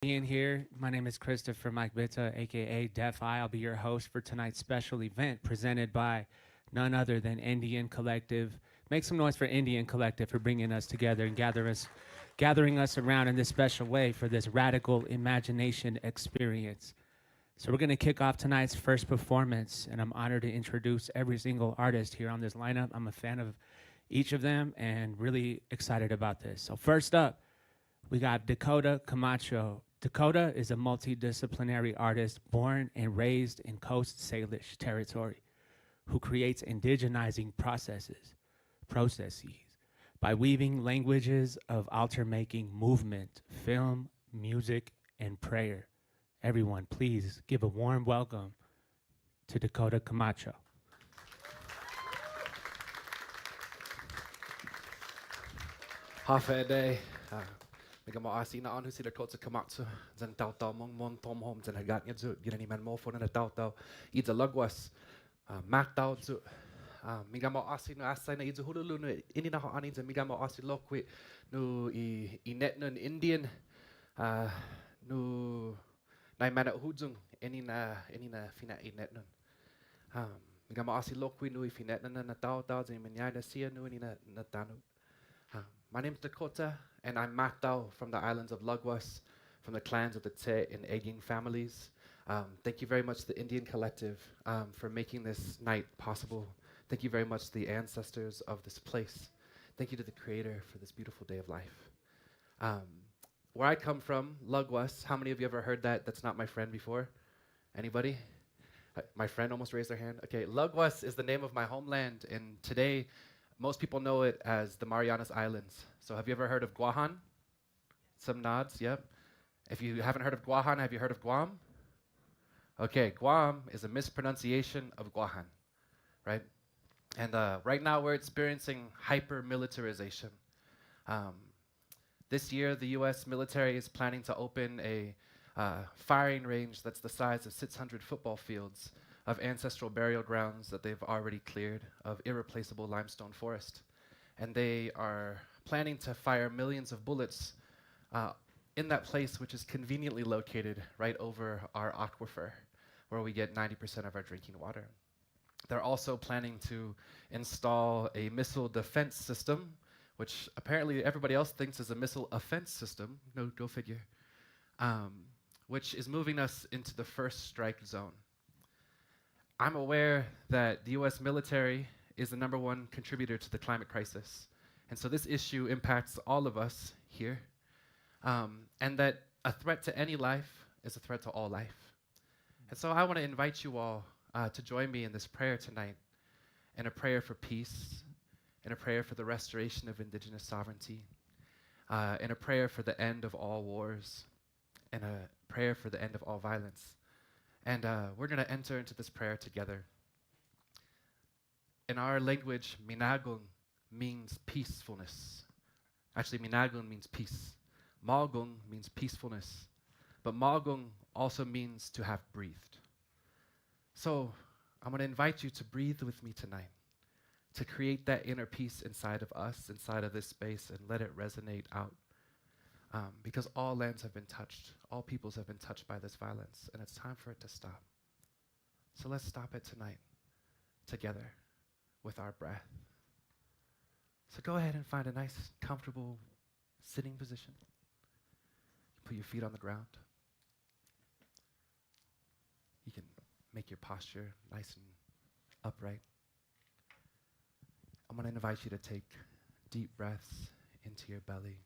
being here. My name is Christopher Mike Bitta, aka Def I. I'll be your host for tonight's special event presented by none other than Indian Collective. Make some noise for Indian Collective for bringing us together and gathering us around in this special way for this radical imagination experience. So we're going to kick off tonight's first performance, and I'm honored to introduce every single artist here on this lineup. I'm a fan of each of them and really excited about this. So first up, we got Dakota Camacho. Dakota is a multidisciplinary artist born and raised in Coast Salish territory who creates indigenizing processes by weaving languages of alter-making movement, film, music, and prayer. Everyone, please give a warm welcome to Dakota Camacho. Half a day. Mega mo asi na anu si Dakota Camacho. Zan tau tau mong mon tom hom zan hagat nga zu. Gina ni man mo for na tau tau. Ita lagwas. Mak tau zu. Mega mo asi no asay na izu hululu no ini na ho ani zan mega mo asi lokwi no I net no Indian. No na mana hujung ini na fina I net no. Mega mo asi lokwi no I finet na tau tau zan manyai na sia no ini na tanu. My name's Dakota, and I'm Matao from the islands of Lagwas, from the clans of the Te and Egin families. Thank you very much to the Indian Collective for making this night possible. Thank you very much to the ancestors of this place. Thank you to the Creator for this beautiful day of life. Where I come from, Lagwas, how many of you ever heard that? That's not my friend before? Anybody? My friend almost raised their hand. Okay, Lagwas is the name of my homeland, and today, most people know it as the Marianas Islands. So have you ever heard of Guahan? Some nods, yep. If you haven't heard of Guahan, have you heard of Guam? Okay, Guam is a mispronunciation of Guahan, right? And right now we're experiencing hyper-militarization. This year, the US military is planning to open a firing range that's the size of 600 football fields of ancestral burial grounds that they've already cleared of irreplaceable limestone forest. And they are planning to fire millions of bullets in that place, which is conveniently located right over our aquifer, where we get 90% of our drinking water. They're also planning to install a missile defense system, which apparently everybody else thinks is a missile offense system, no, go figure, which is moving us into the first strike zone. I'm aware that the US military is the #1 contributor to the climate crisis. And so this issue impacts all of us here. And that a threat to any life is a threat to all life. And so I want to invite you all to join me in this prayer tonight, in a prayer for peace, in a prayer for the restoration of indigenous sovereignty, in a prayer for the end of all wars, and a prayer for the end of all violence. And we're going to enter into this prayer together. In our language, Minagun means peacefulness. Actually, Minagun means peace. Magung means peacefulness. But Magung also means to have breathed. So I'm going to invite you to breathe with me tonight, to create that inner peace inside of us, inside of this space, and let it resonate out. Because all lands have been touched, all peoples have been touched by this violence, and it's time for it to stop. So let's stop it tonight, together, with our breath. So go ahead and find a nice, comfortable sitting position. Put your feet on the ground. You can make your posture nice and upright. I'm going to invite you to take deep breaths into your belly.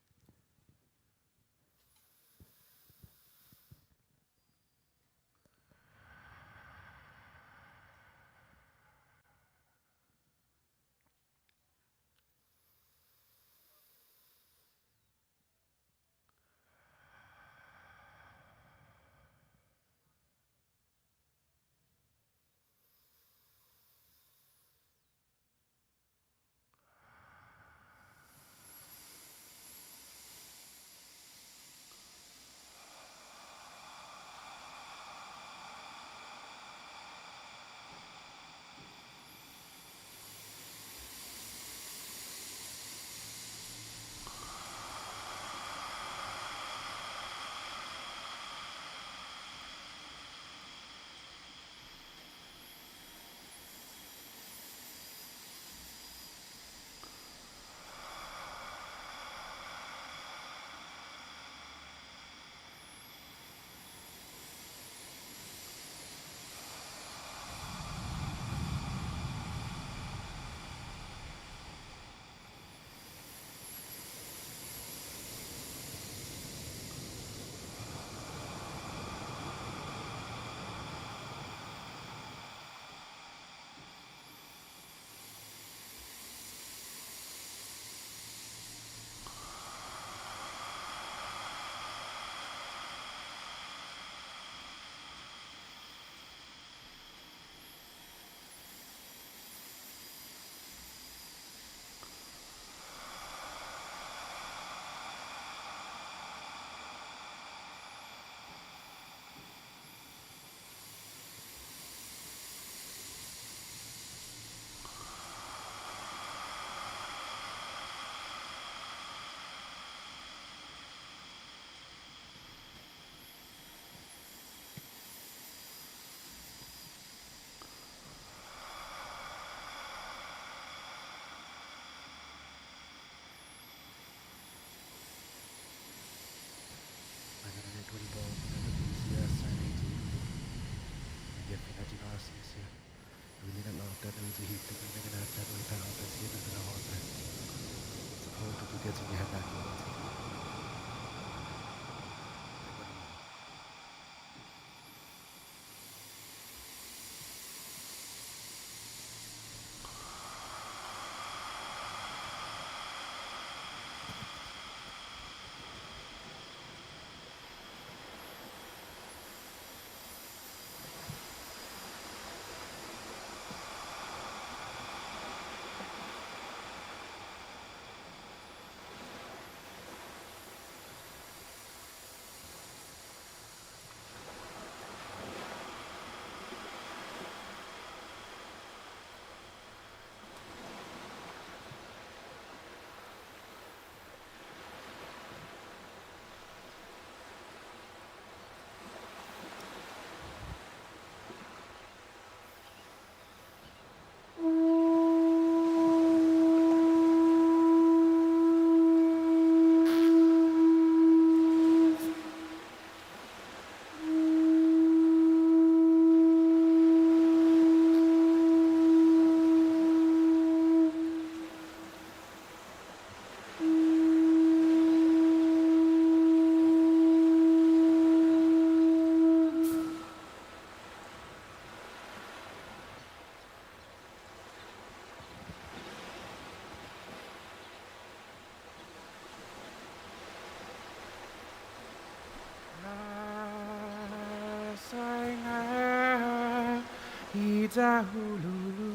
Idahululu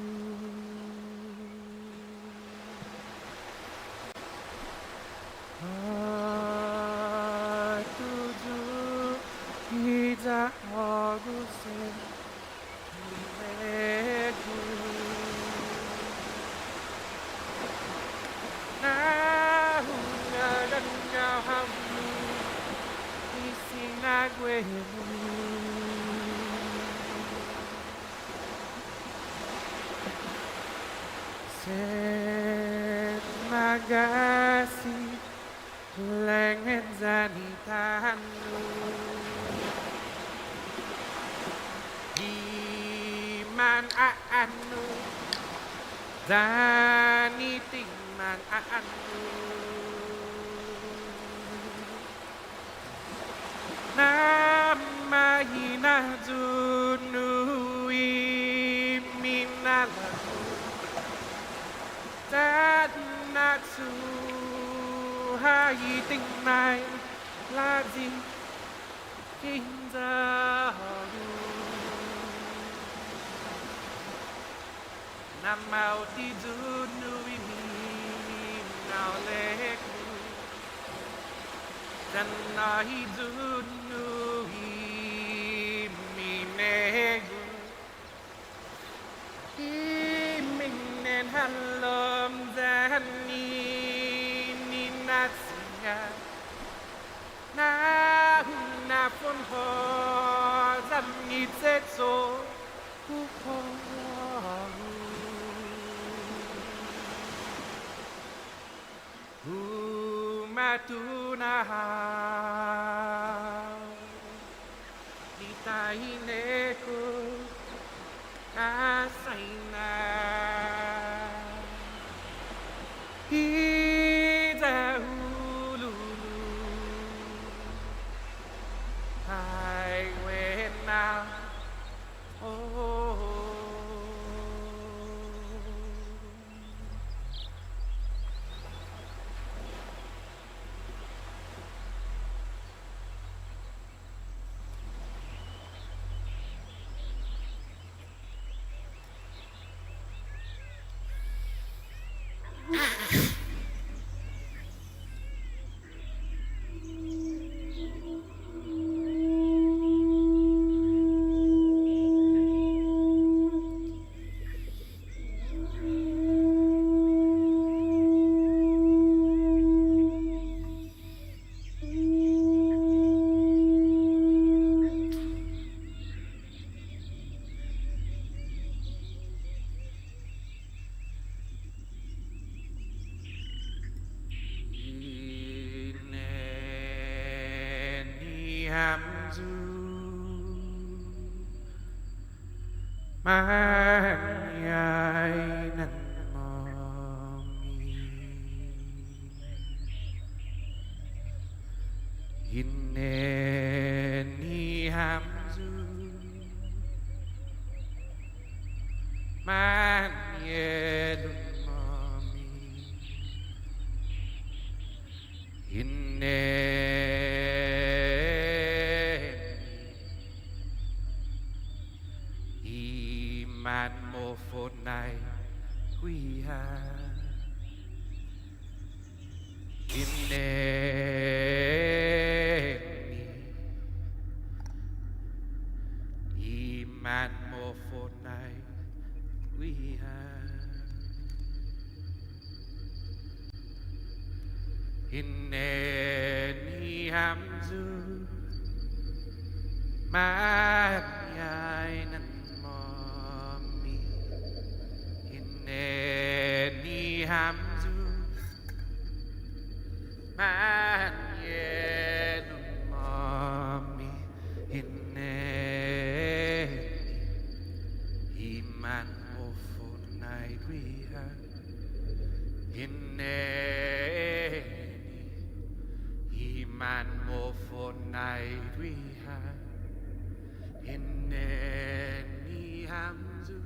Tuju Ida Augustin Legu Nahuna Ganga Hamu Isinagwemu Magasi lengan zanitanu Iman anu Zanitingman anu Nama hinahjunu iminalahu Tad naksu hayiting mai lazi kinzaru Namau tijunu ini nauleku Dan nahijunu iminegu Iminen halom zani ninatsinga Na pun ho zanitsetso Matuna Nitahineko Asaina Idahululu I went now hamzu manyay nan mami Hineni hamzu manyelun mami Iman mo fonay kuya Iman mo fonay kuya Hineni hamzu manyay nan mami Hineni hamzu manyay nan mami Hineni iman mo funay kuya Hineni Iman mo fonay riha Hineni hamzu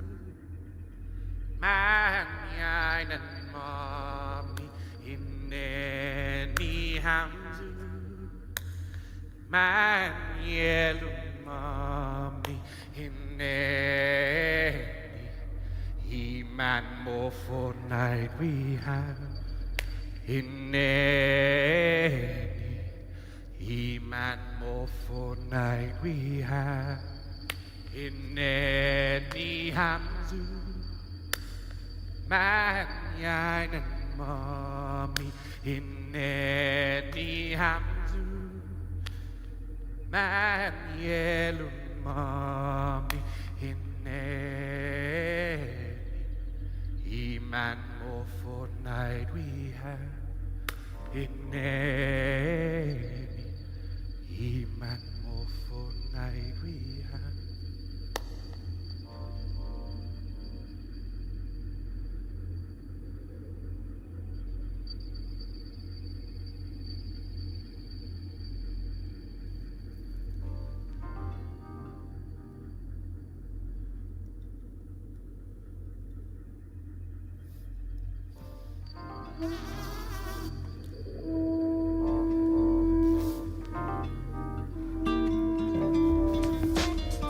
Manyay nan mami Hineni hamzu Manyelun mami Hineni Iman mo fonay riha Hineni Iman mo fonay riha Hineni hamzu Manyay nan mami Hineni hamzu Manyelun mami Hineni Iman mo fonay riha Hineni Iman mo fonay riha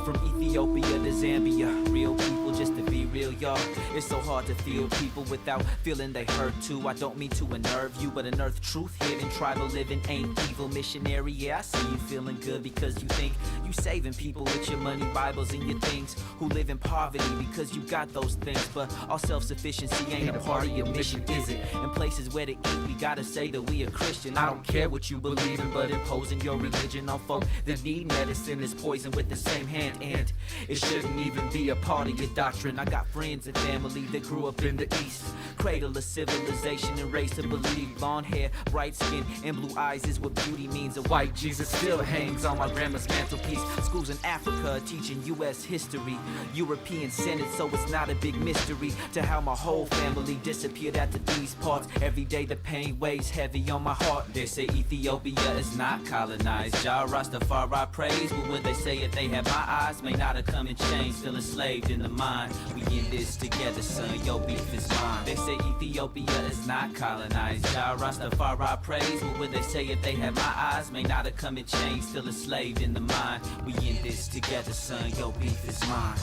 From Ethiopia to Zambia, real people just to be real, y'all. It's so hard to feel people without feeling they hurt too. I don't mean to unnerve you, but unearth truth hidden. Tribal living ain't evil. Missionary, yeah, I see you feeling good because you think you saving people with your money, Bibles, and your things. Who live in poverty because you got those things. But our self-sufficiency ain't a part of your mission, is it? In places where to eat, we gotta say that we are Christian. I don't care what you believe in, but imposing your religion on folk that need medicine is poison with the same hand. And it shouldn't even be a part of your doctrine. I got friends and family that grew up in the East, cradle of civilization and raised to believe blonde hair, bright skin, and blue eyes is what beauty means. A white Jesus still hangs on my grandma's mantelpiece. Schools in Africa teaching U.S. history, European Senate, so it's not a big mystery to how my whole family disappeared after these parts. Every day the pain weighs heavy on my heart. They say Ethiopia is not colonized. Jah Rastafari praise, but would they say if they had my eyes, may not have come and changed, still enslaved in the mind. We in this together, son, your beef is mine. They say Ethiopia is not colonized. Jah Rastafari praise, but would they say if they had my eyes, may not have come and changed, still enslaved in the mind. We in this together, son, your beef is mine.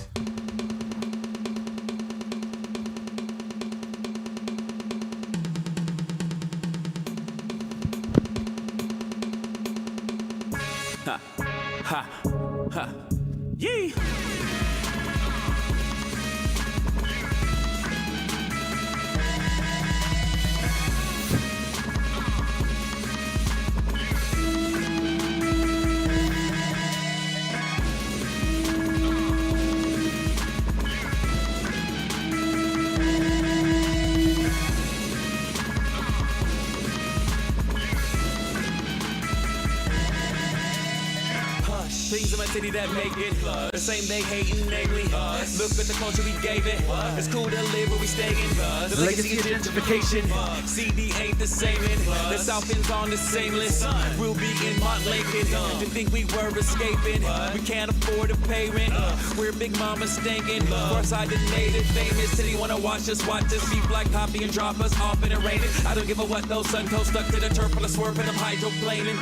Ha, ha, ha, yee! things in my city that make it. The same they hating, namely. Look at the culture we gave it. It's cool to live where we staying. The legacy is gentrification. CD ain't the same. The South End's on the same list. We'll be in Montlake. To think we were escaping. We can't afford to pay rent. We're big mama stinking. Cross-eyed the native famous. City wanna watch us be black copy and drop us off in the rain. I don't give a what though, Suncoast stuck to the turf full of swerving, I'm hydroplaning.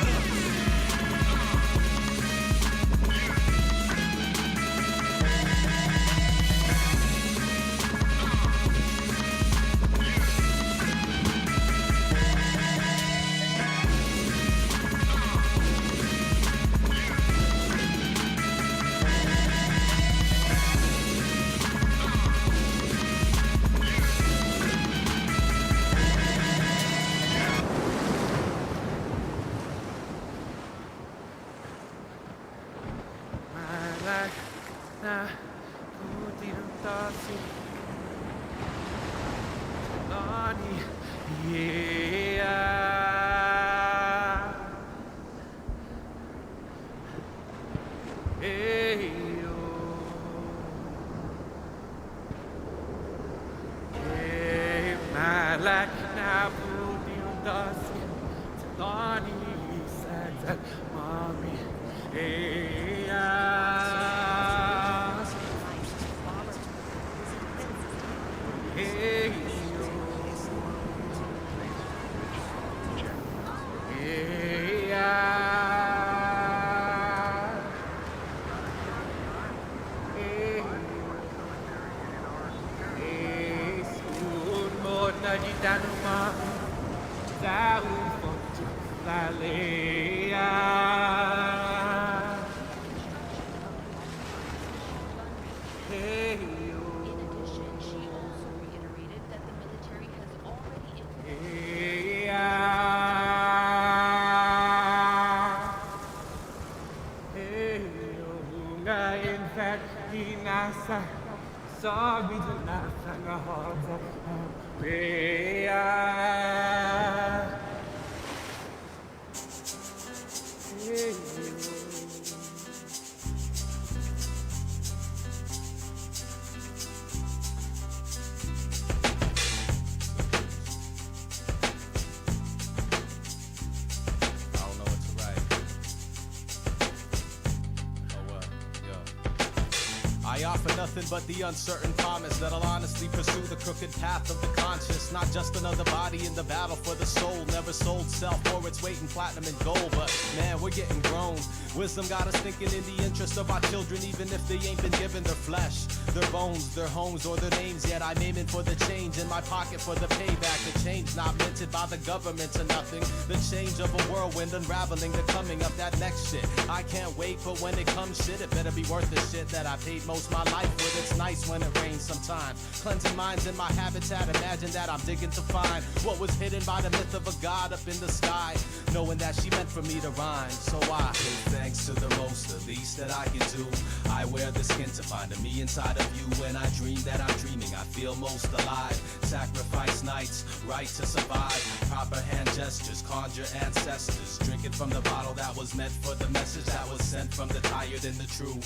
I offer nothing but the uncertain promise that I'll honestly pursue the crooked path of the conscious. Not just another body in the battle for the soul. Never sold self for its weight in platinum and gold. But man, we're getting grown. Wisdom got us thinking in the interest of our children, even if they ain't been given their flesh, their bones, their homes, or their names. Yet I'm aiming for the change in my pocket for the payback. The change not minted by the government to nothing. The change of a whirlwind unraveling the coming of that next shit. I can't wait for when it comes shit. It better be worth the shit that I paid most my life with. It's nice when it rains sometimes. Cleansing minds in my habitat. Imagine that I'm digging to find what was hidden by the myth of a god up in the sky. Knowing that she meant for me to rhyme. So I give thanks to the most, the least that I can do. I wear the skin to find a me inside of you. When I dream that I'm dreaming, I feel most alive. Sacrifice nights, right to survive. Proper hand gestures, conjure ancestors. Drinking from the bottle that was meant for the message that was sent from the tired and the true.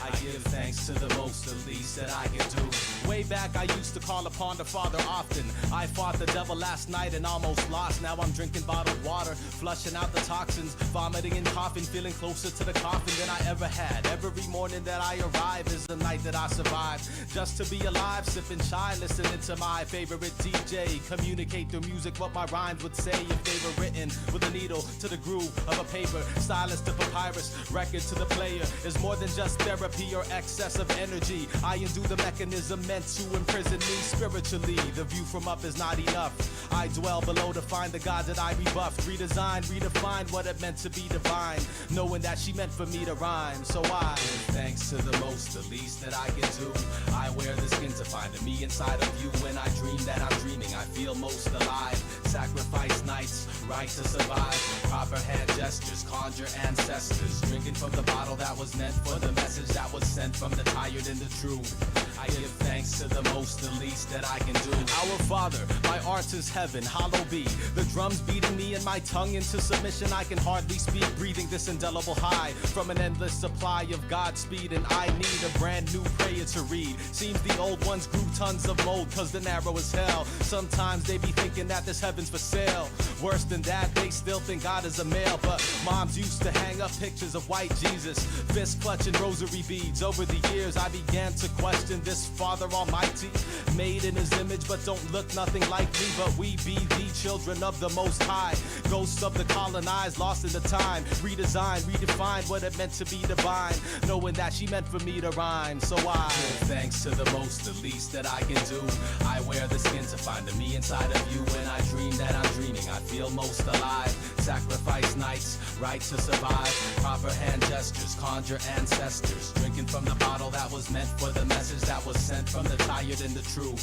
I give thanks to the most, the least that I can do. Way back I used to call upon the Father often. I fought the devil last night and almost lost. Now I'm drinking bottled water, flushing out the toxins, vomiting and coughing, feeling closer to the coffin than I ever had. Every morning that I arrive is the night that I survive. Just to be alive, sipping chai, listening to my favorite DJ. Communicate through music what my rhymes would say if they were written with a needle to the groove of a paper. Stylus to papyrus, record to the player is more than just therapy or excess of energy. I undo the mechanism meant to imprison me spiritually. The view from up is not enough. I dwell below to find the God that I rebuffed. Redesigned, redefined what it meant to be divine. Knowing that she meant for me to rhyme. So I give thanks thanks to the most, the least that I can do. I wear the skin to find the me inside of you. When I dream that I'm dreaming, I feel most alive. Sacrifice nights, right to survive. Proper hand gestures, conjure ancestors. Drinking from the bottle that was meant for the message that was sent from the tired and the true. I give thanks to the most, the least that I can do. Our Father, my art is heaven, hallowed be. The drums beating me and my tongue into submission. I can hardly speak, breathing this indelible high from an endless supply of Godspeed. And I need a brand new prayer to read. Seems the old ones grew tons of mold, cause the narrow is hell. Sometimes they be thinking that this heaven's for sale. Worse than that, they still think God is a male. But moms used to hang up pictures of white Jesus, fist clutching rosary beads. Over the years I began to question this Father Almighty, made in his image but don't look nothing like me. But we be the children of the Most High, ghosts of the colonized, lost in the time. Redesign, redefine what it meant to be divine, knowing that she meant for me to rhyme. So I give thanks to the most, the least that I can do. I wear the skin to find the me inside of you. When I dream that I'm dreaming, I feel most alive. Sacrifice nights, right to survive. Proper hand gestures, conjure ancestors. Drinking from the bottle that was meant for the message that was sent from the tired and the true.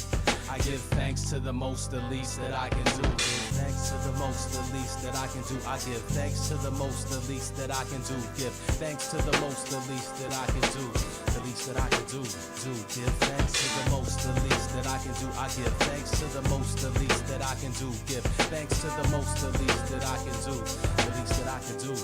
I give thanks to the most, the least that I can do. Give thanks to the most, the least that I can do. I give thanks to the most, the least that I can do. Give thanks to the most, the least that I can do. The least that I can do. Give thanks to the most, the least that I can do. I give thanks to the most, the least that I can do. Give thanks to the most, the least that I can do. The least that I can do.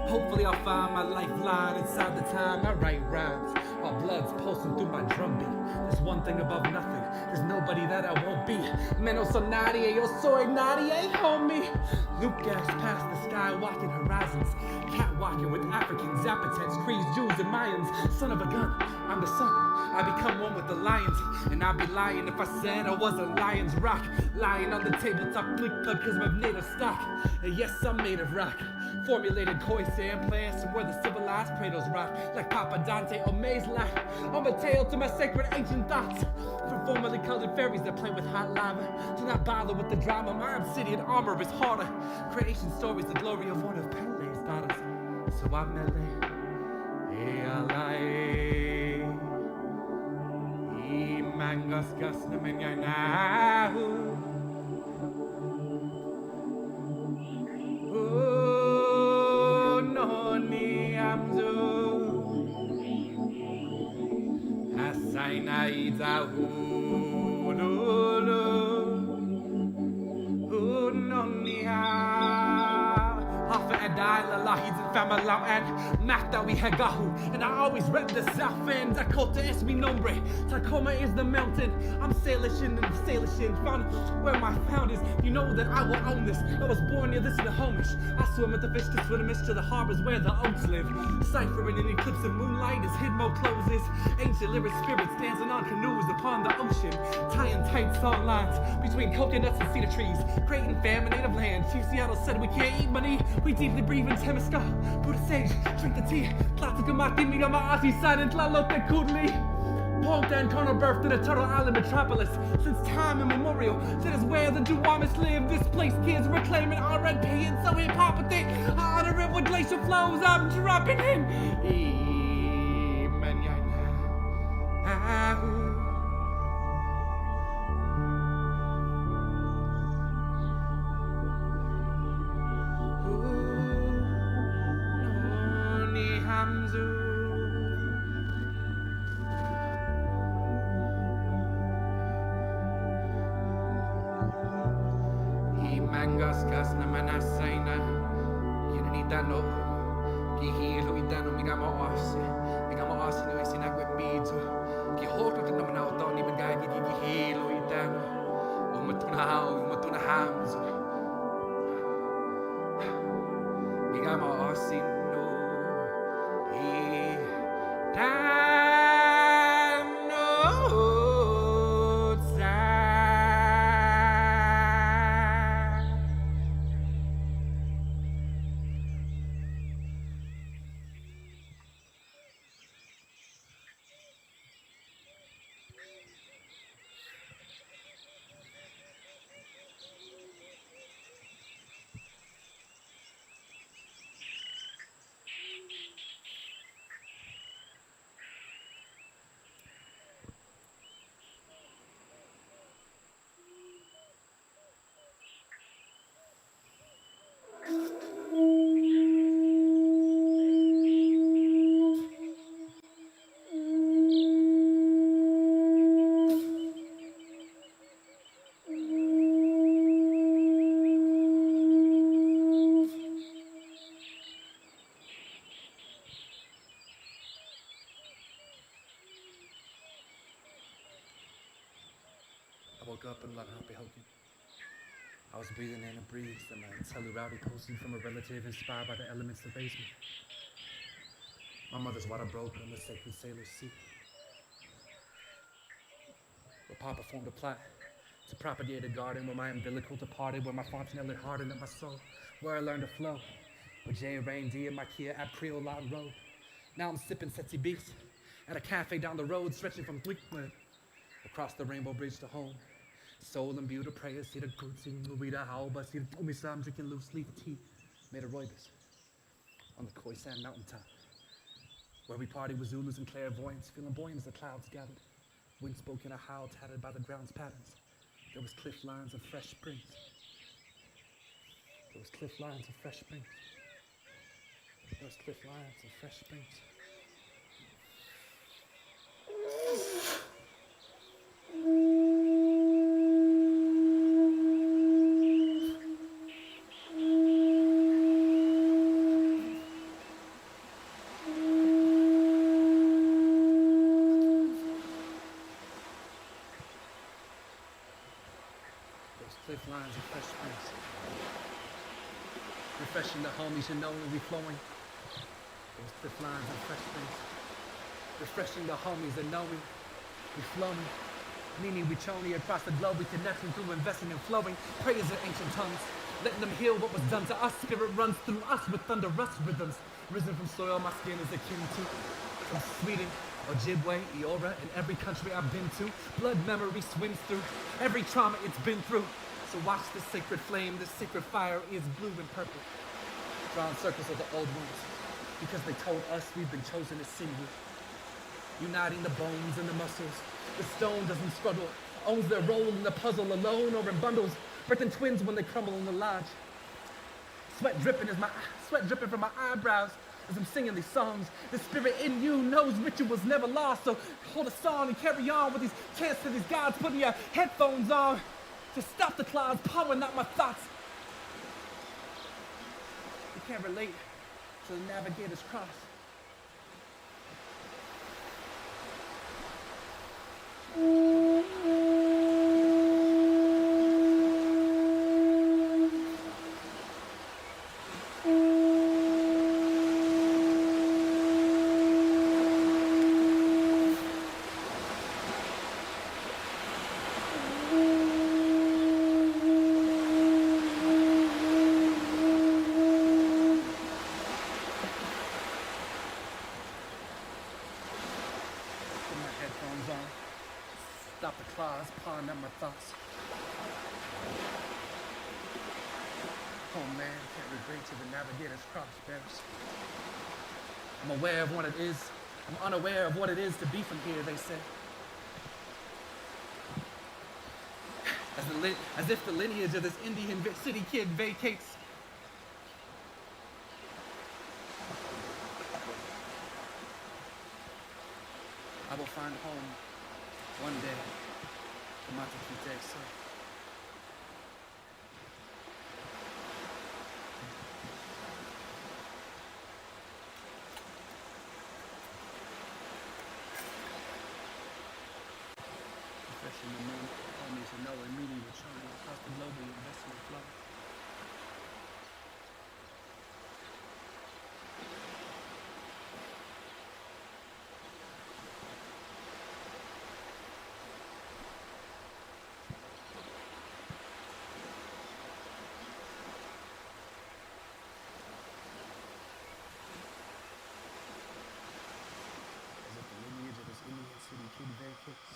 Hopefully I'll find my lifeline inside the time I write rhymes. My blood's pulsing through my drumbeat. There's one thing above nothing. There's nobody that I won't be. Menos a nadie, yo soy nadie, homie. Luke gas past the sky, walking horizons. Catwalking with Africans, Zapotecs, Crees, Jews, and Mayans. Son of a gun, I'm the sun. I become one with the lions. And I'd be lying if I said I was a lion's rock. Lying on the tabletop flick club because I'm of native stock. And yes, I'm made of rock. Formulated koi sand plants where the civilized prados rock. Like Papa Dante or Maze Light. On my tail to my sacred ancient thoughts. From formerly colored fairies that play with hot lava. Do not bother with the drama, my obsidian armor is harder. Creation stories, the glory of one of Pele's daughters. So I'm Mele. Mangas gas na menyanahu. Ida hululu Unonia Hafa and I Lalahis and Famalau and Mahtawi Hagahu. And I always rep the South End. Dakota es mi nombre. Tacoma is the mountain. I'm Salishin and Salishin. Found where my found is. You know that I will own this. I was born near this in the homish. I swim with the fish to swim to the harbors where the oaks live. Ciphering in eclipse and moonlight as Hidmo closes. Ancient lyric spirits dancing on canoes upon the ocean. Tying tight song lines between coconuts and cedar trees. Creating famine native land. Chief Seattle said we can't eat money. We deeply breathe in Temescal. Buddha sage, drink the tea. Classic Maki Migama Asi silent Lalote Kudli. Ponta and Colonel birth to the Toro Island metropolis. Since time immemorial, that is where the Duwamis live. Displaced kids reclaiming our red paying. So hip hop a thing. Honor it with glacial flows. I'm dropping in. Mangaskas na manasay na Kinanitano Kihilo itano Migamaoasi no isinagwembidzo Kihoto na manauto ni Magagi Kihilo itano Umatunahamzo Migamaoasi no Itano I woke up in Lanahapihokin. I was breathing in a breeze that my Tellurati posted from a relative inspired by the elements that raised me. My mother's water broke on the sacred sailor's sea. Where Papa formed a plot to propagate a garden where my umbilical departed, where my fontanelle hardened up my soul, where I learned to flow. With J. Rain D and my Kia at Creole Latin Road. Now I'm sipping Setsy Beats at a cafe down the road, stretching from Glickman across the Rainbow Bridge to home. Soul and beauty prayers, see the goods in Louida Halba, see the Tomisam drinking loose leaf tea made of rooibos on the Khoisan mountaintop, where we party with Zulus and clairvoyants, feeling buoyant as the clouds gathered. Wind spoke in a howl tattered by the ground's patterns. There was cliff lines of fresh springs. There was cliff lines of fresh springs. There was cliff lines of fresh springs. Cliff lines of fresh springs. Refreshing the homies you know when we flowing. Those cliff lines of fresh springs. Refreshing the homies that know we flowing. Meaning we choni across the globe, we connecting through investing and flowing. Prayers in ancient tongues. Letting them heal what was done to us. Spirit runs through us with thunder rust rhythms. Risen from soil, my skin is akin to. From Sweden, Ojibwe, Eora, in every country I've been to. Blood memory swims through every trauma it's been through. So watch this sacred flame, this sacred fire is blue and purple. Drawing circles of the old ones, because they told us we've been chosen as sinew. Uniting the bones and the muscles. The stone doesn't struggle, owns their role in the puzzle alone or in bundles, birthing twins when they crumble in the lodge. Sweat dripping from my eyebrows, as I'm singing these songs. The spirit in you knows rituals never lost, so hold a song and carry on with these chants to these gods, putting your headphones on to stop the clouds pouring out my thoughts. You can't relate to the navigator's cross. Stop the claws, pawing at my thoughts. Oh man, can't relate to the navigator's cross bearers. I'm aware of what it is. I'm unaware of what it is to be from here, they say. As if the lineage of this Indian city kid vacates. I will find home one day. Camacho Kite, so. Refreshing the moon, homies who know immediately returning across the global investment flow. City kid vacates.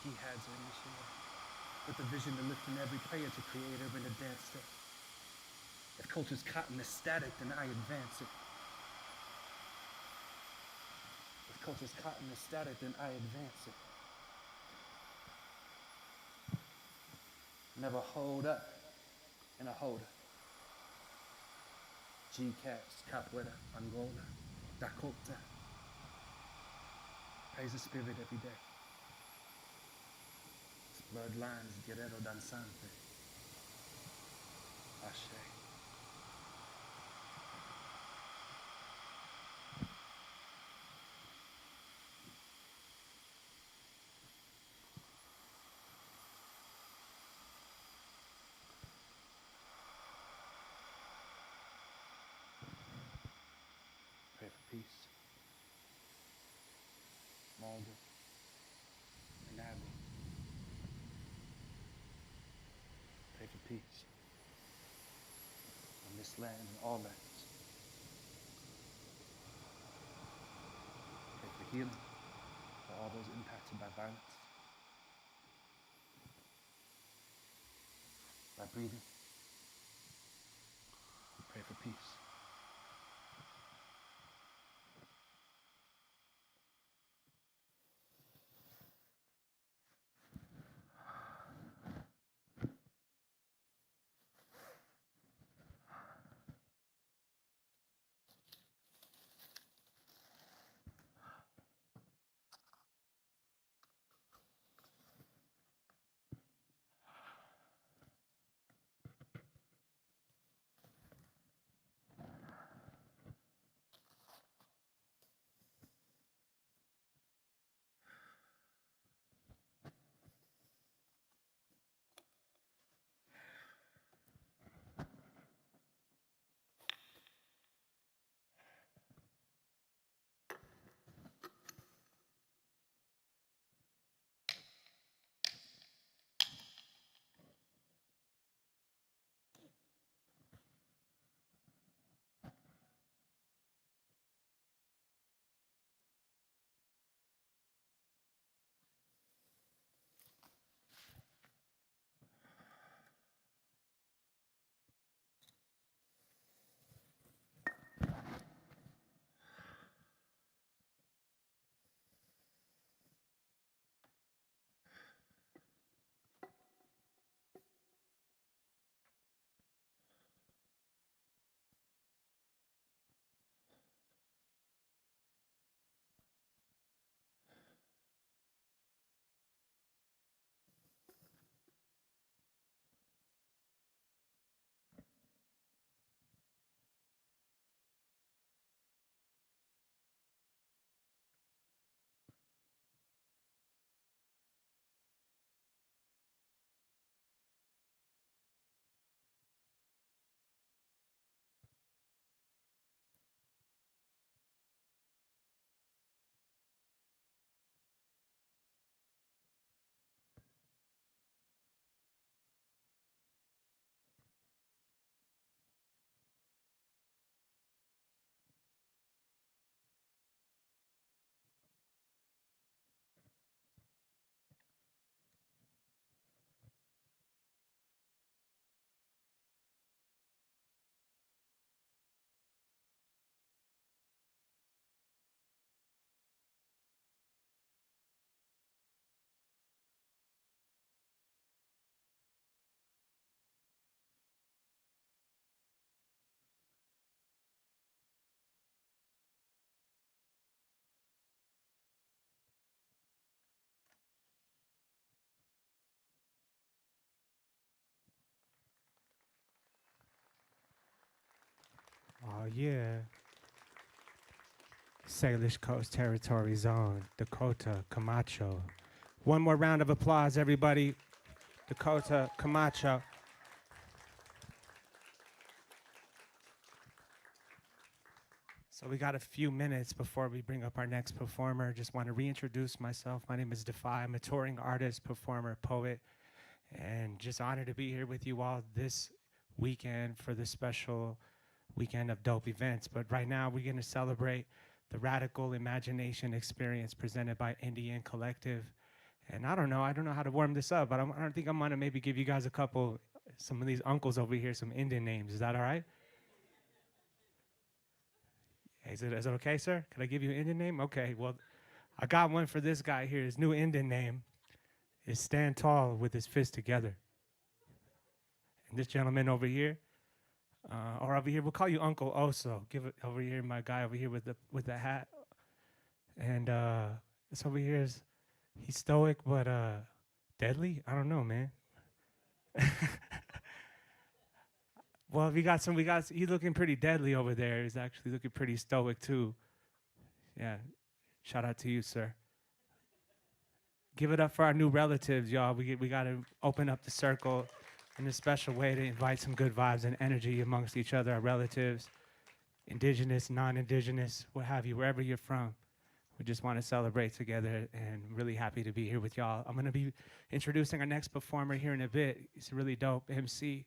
Jihads are initiated, with the vision to lift in every prayer to creator in a dance step. If culture's cotton is static, then I advance it. If culture's cotton is static, then I advance it. Never hold up in a holder. G-Cats, Capoeira, Angola, Dakota. Praise the spirit every day. Bloodlines, Guerrero Danzante. Ashe. Pray for peace. Mulder and Abby. Pray for peace on this land and all lands. Pray for healing for all those impacted by violence. By breathing, we pray for peace. Oh, yeah. Salish Coast Territory Zone, Dakota Camacho. One more round of applause, everybody. Dakota Camacho. So we got a few minutes before we bring up our next performer. Just want to reintroduce myself. My name is Defy. I'm a touring artist, performer, poet, and just honored to be here with you all this weekend for this special weekend of dope events. But right now we're going to celebrate the Radical Imagination experience presented by NDN Collective. And I don't know how to warm this up, but I don't think I'm going to maybe give you guys some of these uncles over here, some Indian names. Is that all right? Is it okay, sir? Can I give you an Indian name? Okay, well, I got one for this guy here. His new Indian name is Stand Tall with his fists together. And this gentleman over here, or over here, we'll call you Uncle Oso. Give it over here, my guy over here with the hat. And this over here he's stoic but deadly. I don't know, man. Well, he's looking pretty deadly over there. He's actually looking pretty stoic too. Yeah, shout out to you, sir. Give it up for our new relatives, y'all. We got to open up the circle in a special way to invite some good vibes and energy amongst each other, our relatives, indigenous, non-indigenous, what have you, wherever you're from. We just want to celebrate together, and really happy to be here with y'all. I'm going to be introducing our next performer here in a bit. He's a really dope MC,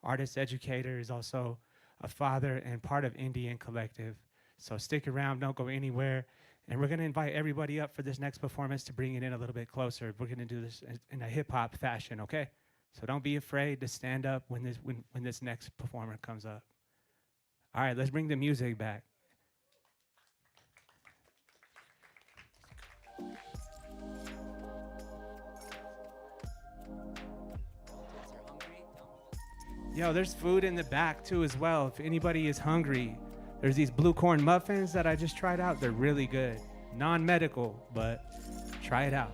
artist, educator. He's also a father and part of Indian Collective. So stick around, don't go anywhere. And we're going to invite everybody up for this next performance to bring it in a little bit closer. We're going to do this in a hip-hop fashion, okay? So don't be afraid to stand up when this next performer comes up. All right, let's bring the music back. Yo, there's food in the back too as well. If anybody is hungry, there's these blue corn muffins that I just tried out. They're really good. Non-medical, but try it out.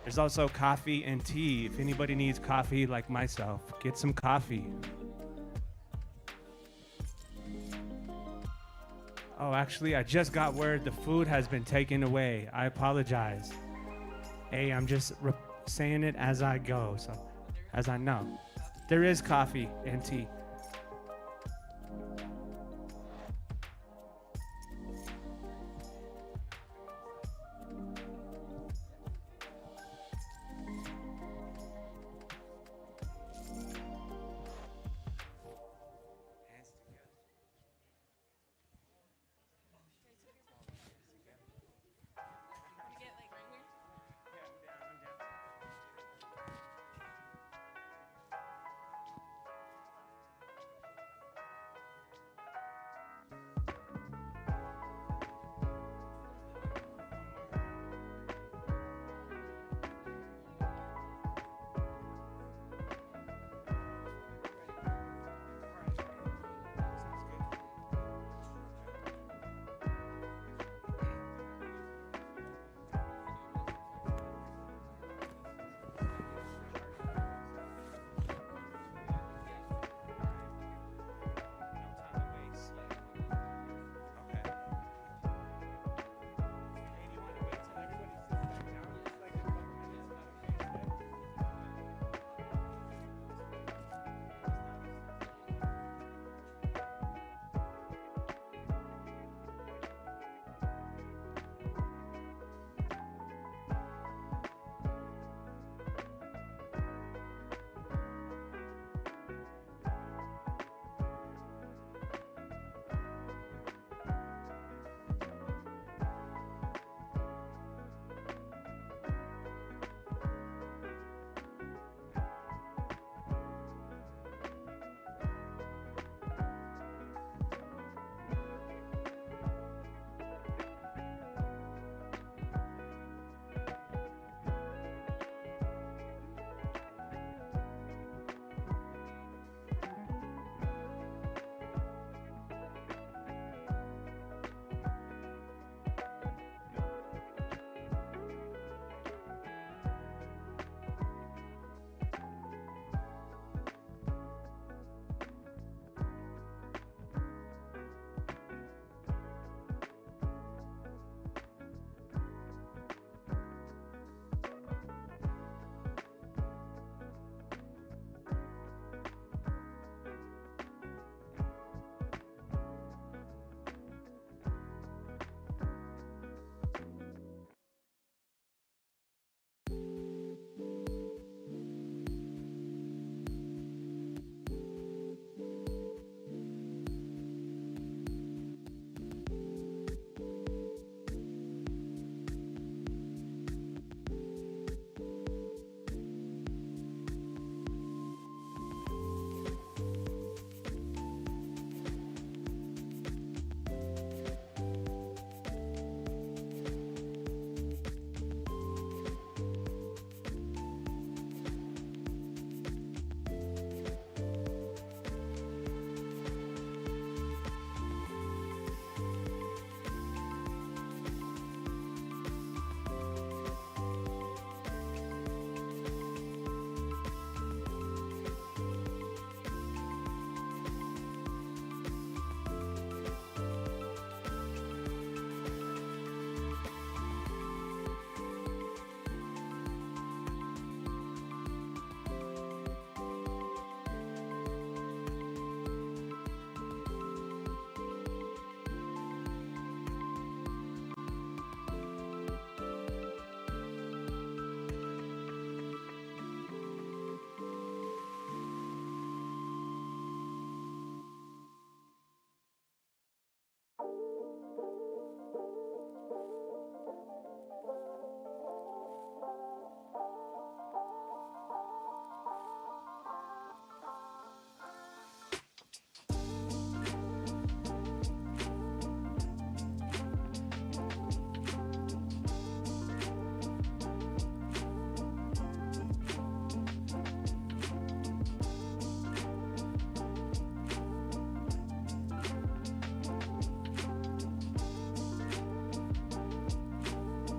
There's also coffee and tea. If anybody needs coffee like myself, get some coffee. Oh, actually, I just got word the food has been taken away. I apologize. Hey, I'm just saying it as I go, so as I know. There is coffee and tea.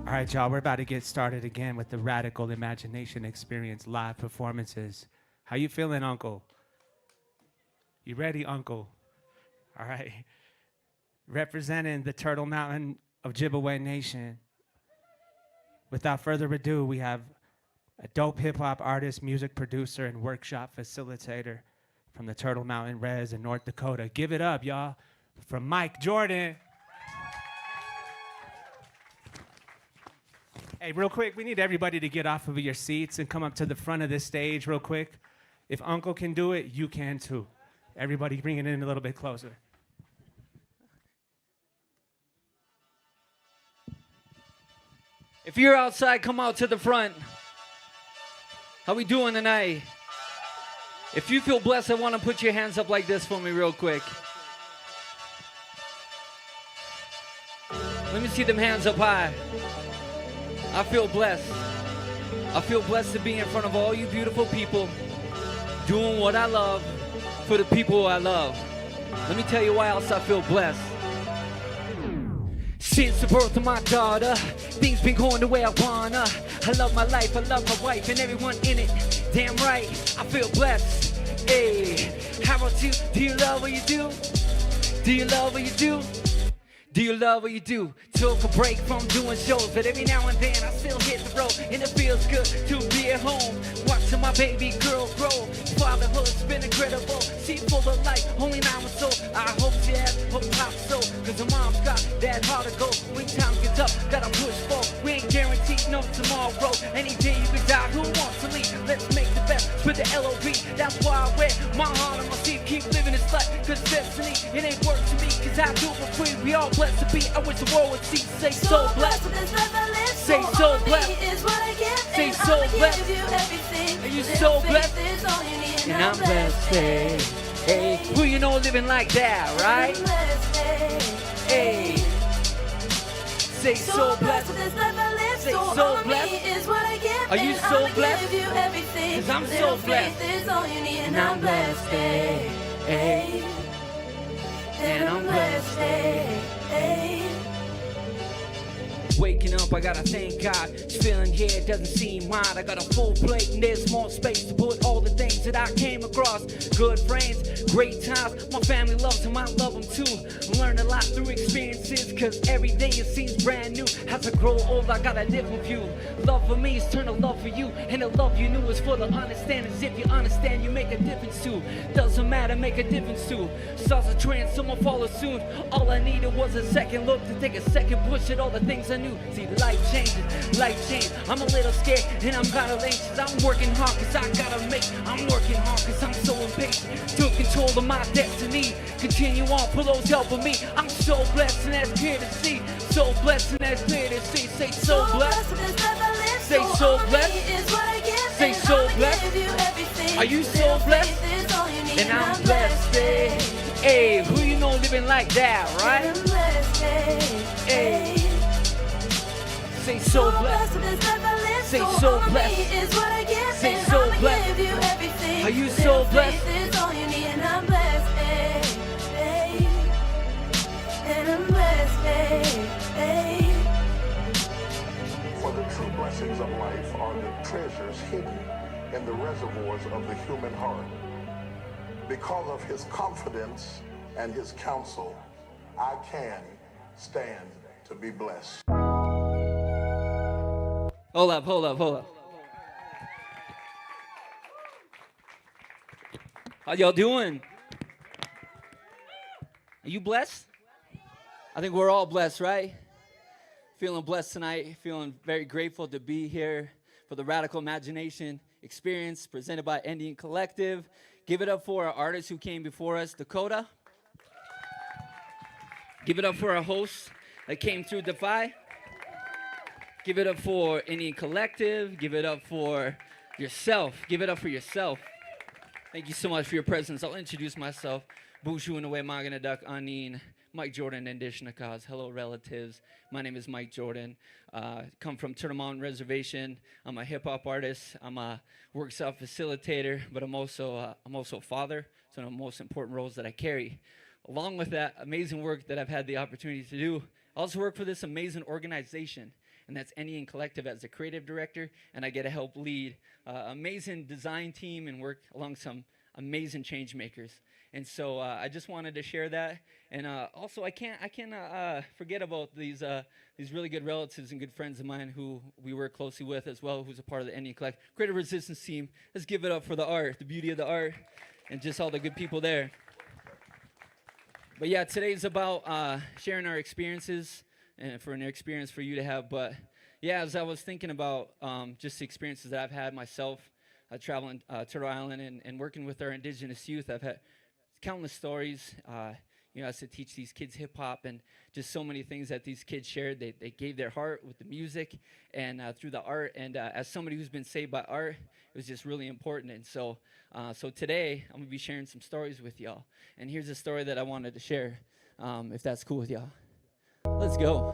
All right, y'all, we're about to get started again with the Radical Imagination Experience live performances. How you feeling, Uncle? You ready, Uncle? All right. Representing the Turtle Mountain of Ojibwe Nation. Without further ado, we have a dope hip-hop artist, music producer, and workshop facilitator from the Turtle Mountain Res in North Dakota. Give it up, y'all, from Mike Jordan. Hey, real quick, we need everybody to get off of your seats and come up to the front of this stage real quick. If Uncle can do it, you can too. Everybody bring it in a little bit closer. If you're outside, come out to the front. How we doing tonight? If you feel blessed, I want to put your hands up like this for me real quick. Let me see them hands up high. I feel blessed. I feel blessed to be in front of all you beautiful people, doing what I love for the people I love. Let me tell you why else I feel blessed. Since the birth of my daughter, things been going the way I wanna. I love my life, I love my wife, and everyone in it. Damn right, I feel blessed. Hey, how about you? Do you love what you do? Do you love what you do? Do you love what you do? Took a break from doing shows, but every now and then I still hit the road, and it feels good to be at home, watching my baby girl grow. Fatherhood's been incredible. She's full of life, only 9 months old. I hope she has hope top so, cause her mom's got that heart to go. When time gets up, gotta push forward. We ain't guaranteed no tomorrow. Any day you could die, who wants to leave? Let's make the best with the LOV. That's why I wear my heart on my sleeve. Keep living this life, cause destiny, it ain't work to me, cause I do it for free. We all blessed to be. I wish the world would see. Say so blessed. Say so blessed. Say so blessed. Are you so blessed? And I'm blessed. Hey, hey. Who you know living like that, right? Hey. Say so blessed. Say so blessed. Are you so blessed? Cause I'm so blessed. And I'm blessed. Hey, hey. And I'm blessed. Hey, hey. Waking up, I gotta thank God. This feeling here doesn't seem right. I got a full plate and there's more space to put all the things that I came across. Good friends, great times. My family loves them, I love them too. Learn a lot through experiences, cause every day it seems brand new. As I grow old, I gotta live with you. Love for me is turn to love for you, and the love you knew is for the understandings. If you understand, you make a difference too. Doesn't matter, make a difference too. Starts a trend, someone follow soon. All I needed was a second look to take a second push at all the things I knew. See, life changes, life change. I'm a little scared and I'm kinda anxious. I'm working hard cause I gotta make. I'm working hard cause I'm so impatient. Took control of my destiny. Continue on, pull those help of me. I'm so blessed and that's clear to see. So blessed and that's clear to see. Say so blessed. Say so blessed. Say so blessed. Are you so blessed? And I'm blessed. Hey, hey, who you know living like that, right? Hey. Say so blessed. Say so blessed. Say so blessed. Are you so blessed? And I'm blessed. And I'm blessed. For the true blessings of life are the treasures hidden in the reservoirs of the human heart. Because of his confidence and his counsel, I can stand to be blessed. Hold up. How y'all doing? Are you blessed? I think we're all blessed, right? Feeling blessed tonight, feeling very grateful to be here for the Radical Imagination Experience presented by NDN Collective. Give it up for our artists who came before us, Dakota. Give it up for our hosts that came through Defy. Give it up for Indian Collective. Give it up for yourself. Give it up for yourself. Thank you so much for your presence. I'll introduce myself. Bushu Inaway Maganadak Anin, Mike Jordan and Dishnakas. Hello, relatives. My name is Mike Jordan. Come from Turtle Mountain Reservation. I'm a hip-hop artist. I'm a workshop facilitator, but I'm also a father. It's one of the most important roles that I carry. Along with that amazing work that I've had the opportunity to do, I also work for this amazing organization. and that's NDN Collective as the creative director, and I get to help lead amazing design team and work along some amazing change makers. And so I just wanted to share that. And also, I can't forget about these really good relatives and good friends of mine who we work closely with as well, who's a part of the NDN Collective Creative Resistance team. Let's give it up for the art, the beauty of the art, and just all the good people there. But yeah, today's about sharing our experiences and for an experience for you to have. But yeah, as I was thinking about just the experiences that I've had myself, traveling Turtle Island and working with our Indigenous youth, I've had countless stories. You know, I used to teach these kids hip hop and just so many things that these kids shared. They gave their heart with the music and through the art. And as somebody who's been saved by art, it was just really important. And so, so today I'm gonna be sharing some stories with y'all. And here's a story that I wanted to share, if that's cool with y'all. Let's go.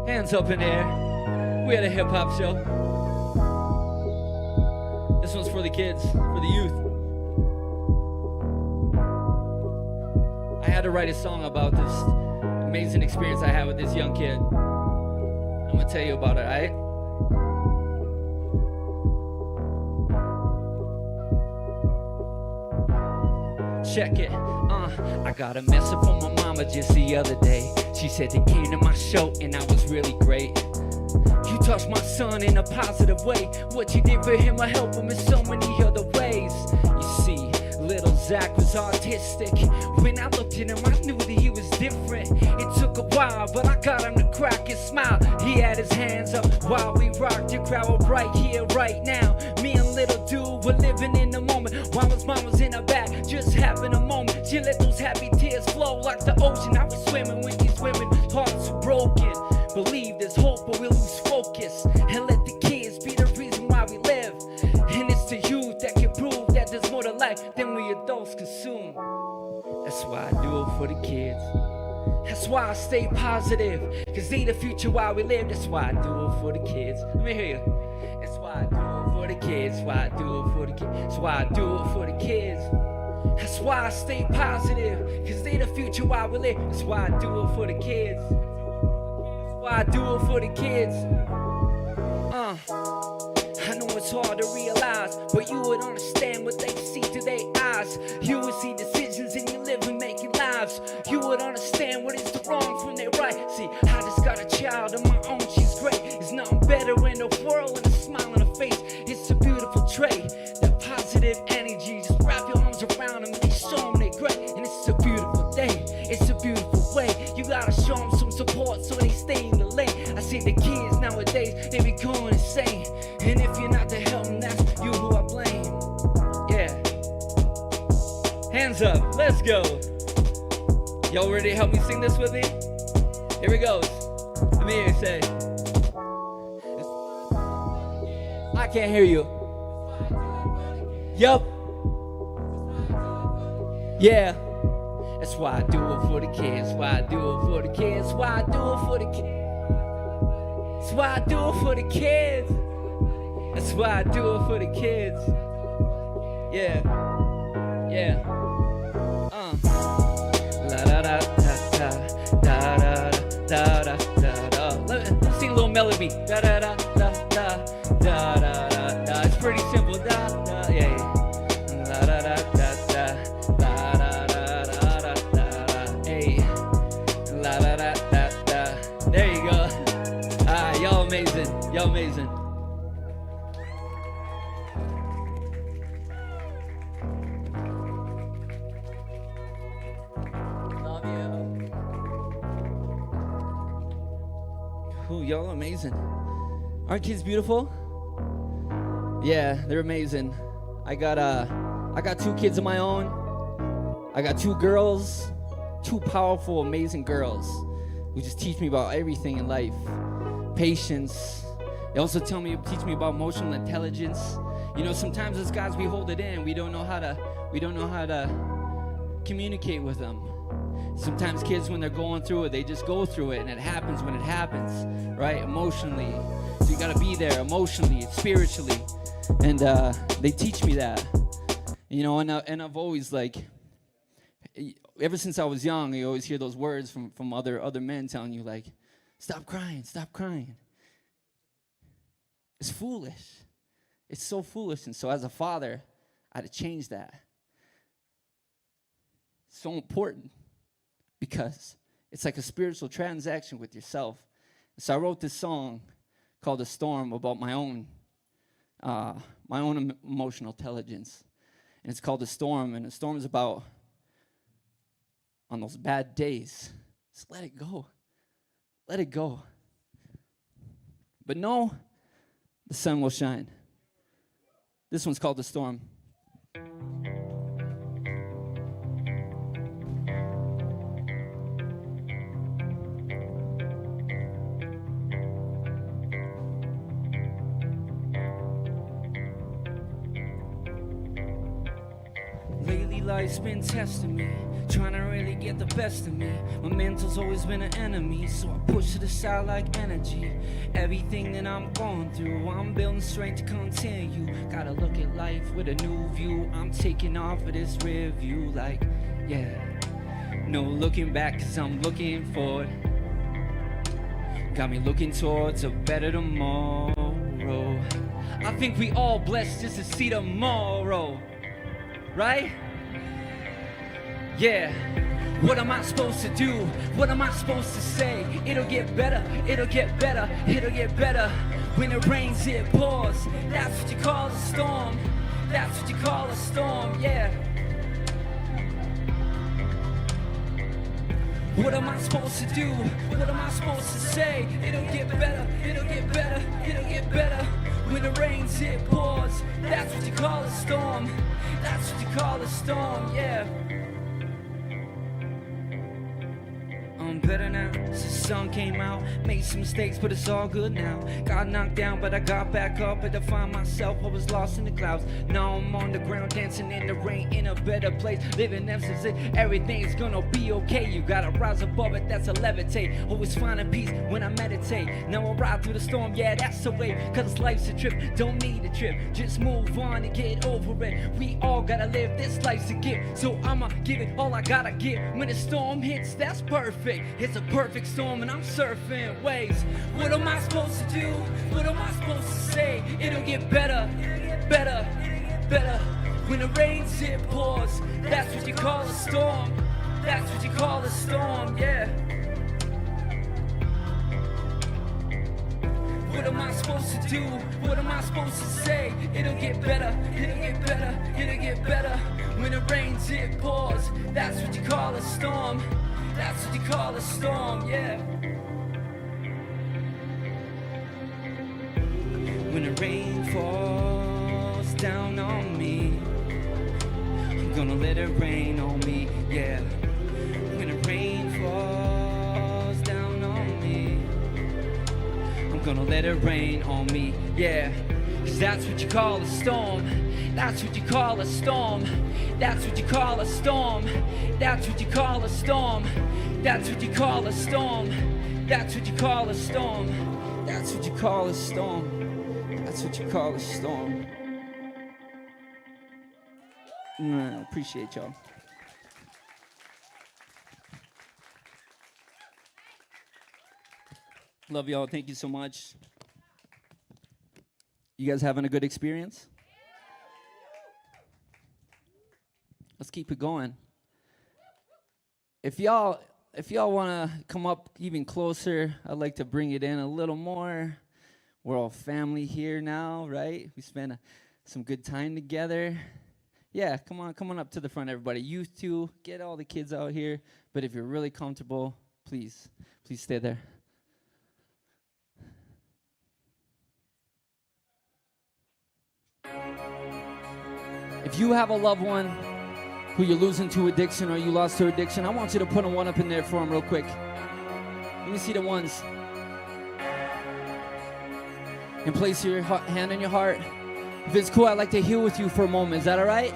Hands up in the air. We had a hip hop show. This one's for the kids, for the youth. I had to write a song about this amazing experience I had with this young kid. I'm gonna tell you about it, alright? Check it. I got a message from my mama just the other day. She said they came to my show and I was really great. You touched my son in a positive way. What you did for him, I help him in so many other ways. You see, little Zach was autistic. When I looked at him, I knew that he was different. It took a while, but I got him to crack his smile. He had his hands up while we rocked the crowd right here, right now. Me and little dude were living in the moment while his mom was in her back, just having a moment. She let those happy tears flow like the ocean. I was swimming with these women, hearts were broken. Believe there's hope, but we'll lose focus and let the kids be the reason why we live. And it's the youth that can prove that there's more to life than we adults consume. That's why I do it for the kids. That's why I stay positive, cause they the future while we live. That's why I do it for the kids. Let me hear you. That's why I do it for the kids. Why I do it for the kids. That's why I do it for the kids. That's why I stay positive, cause they the future while we live. That's why I do it for the kids. Why I do it for the kids. I know it's hard to realize, but you would understand what they see through their eyes. You would see decisions in your living making lives. You would understand what is the wrong from their right. See, I just got a child of my own, she's great. There's nothing better in the world than a smile on her face. It's a beautiful trait, that positive energy. Just wrap your arms around them and they show them they're great. And it's a beautiful day, it's a beautiful way. You gotta show them some support so they stay in the lane. I see the kids nowadays, they be going insane. And if you're not to help them, that's you who I blame. Yeah. Hands up, let's go. Y'all ready to help me sing this with me? Here it goes. Let me hear you say. I can't hear you. Yup. Yeah. That's why I do it for the kids. Why I do it for the kids. Why I do it for the kids. That's why I do it for the kids. That's why I do it for the kids. Yeah. Yeah. La da da da da da da da da da. Let's sing a little melody. Da da da da da da da da. It's pretty simple. Da da. Yeah. La da da da da da da da da da da. Hey. La da da da da. There you go. Ah, y'all amazing. Y'all amazing. Ooh, y'all amazing. Aren't kids beautiful? Yeah, they're amazing. I got 2 kids of my own. I got 2 girls, 2 powerful, amazing girls who just teach me about everything in life. Patience. They also teach me about emotional intelligence. You know, sometimes as guys we hold it in. We don't know how to communicate with them. Sometimes kids, when they're going through it, they just go through it, and it happens when it happens, right? Emotionally. So you gotta be there emotionally, spiritually. And they teach me that. You know, and I've always, like, ever since I was young, you always hear those words from other men telling you, like, stop crying, stop crying. It's foolish. It's so foolish. And so as a father, I had to change that. It's so important because it's like a spiritual transaction with yourself. So I wrote this song called "The Storm" about my own emotional intelligence. And it's called "The Storm." And the storm is about, on those bad days, just let it go. Let it go. But no, the sun will shine. This one's called "The Storm." Lately life's been testing me, trying to really get the best of me. My mental's always been an enemy, so I push it aside like energy. Everything that I'm going through, I'm building strength to continue. Gotta look at life with a new view. I'm taking off of this rear view like, yeah. No looking back, cause I'm looking forward. Got me looking towards a better tomorrow. I think we all blessed just to see tomorrow. Right? Yeah. What am I supposed to do? What am I supposed to say? It'll get better, it'll get better, it'll get better. When it rains, it pours. That's what you call a storm. That's what you call a storm, yeah. What am I supposed to do? What am I supposed to say? It'll get better, it'll get better, it'll get better. When it rains, it pours. That's what you call a storm. That's what you call a storm, yeah. I'm better now, since the sun came out. Made some mistakes, but it's all good now. Got knocked down, but I got back up. Had to find myself, I was lost in the clouds. Now I'm on the ground, dancing in the rain, in a better place. Living emphasis, everything's gonna be okay. You gotta rise above it, that's a levitate. Always finding peace when I meditate. Now I ride through the storm, yeah, that's the way. Cause life's a trip, don't need a trip. Just move on and get over it. We all gotta live, this life's a gift. So I'ma give it all I gotta give. When the storm hits, that's perfect. It's a perfect storm and I'm surfing waves. What am I supposed to do? What am I supposed to say? It'll get better, better, better. When it rains, it pours. That's what you call a storm. That's what you call a storm, yeah. What am I supposed to do? What am I supposed to say? It'll get better, it'll get better, it'll get better. When it rains, it pours. That's what you call a storm. That's what you call a storm, yeah. When the rain falls down on me, I'm gonna let it rain on me, yeah. When the rain falls down on me, I'm gonna let it rain on me, yeah. Cause that's what you call a storm. That's what you call a storm. That's what you call a storm. That's what you call a storm. That's what you call a storm. That's what you call a storm. That's what you call a storm. That's what you call a storm. Appreciate y'all. Love y'all. Thank you so much. You guys having a good experience? Let's keep it going. If y'all want to come up even closer, I'd like to bring it in a little more. We're all family here now, right? We spent some good time together. Yeah, come on up to the front, everybody. You too, get all the kids out here. But if you're really comfortable, please stay there. If you have a loved one who you're losing to addiction or you lost to addiction, I want you to put a one up in there for them real quick. Let me see the ones. And place your hand on your heart. If it's cool, I'd like to heal with you for a moment. Is that all right?